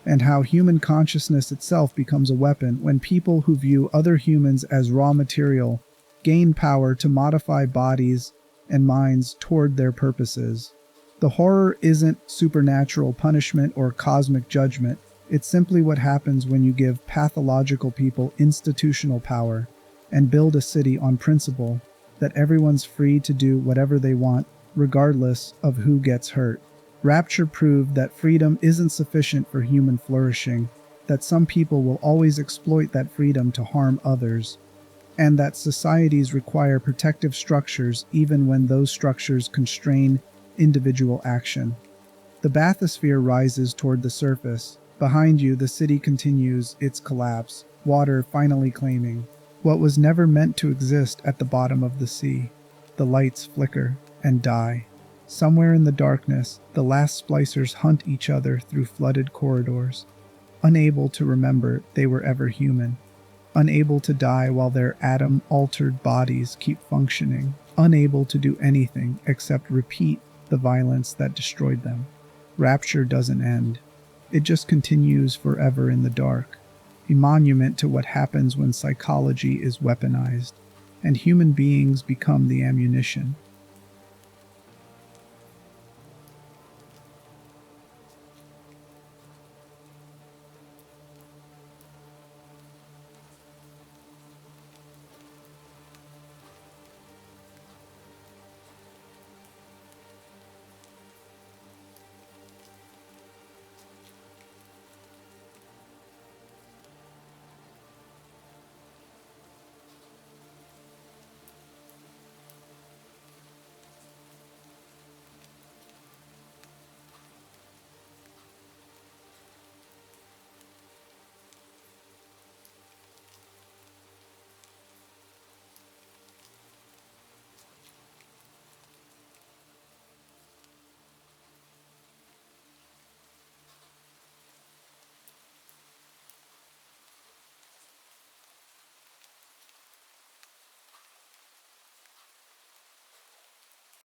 and how human consciousness itself becomes a weapon when people who view other humans as raw material gain power to modify bodies and minds toward their purposes. The horror isn't supernatural punishment or cosmic judgment. It's simply what happens when you give pathological people institutional power and build a city on principle that everyone's free to do whatever they want, regardless of who gets hurt. Rapture proved that freedom isn't sufficient for human flourishing, that some people will always exploit that freedom to harm others, and that societies require protective structures even when those structures constrain individual action. The bathysphere rises toward the surface. Behind you, the city continues its collapse, water finally claiming what was never meant to exist at the bottom of the sea. The lights flicker and die. Somewhere in the darkness, the last splicers hunt each other through flooded corridors, unable to remember they were ever human, unable to die while their atom-altered bodies keep functioning, unable to do anything except repeat the violence that destroyed them. Rapture doesn't end. It just continues forever in the dark, a monument to what happens when psychology is weaponized, and human beings become the ammunition.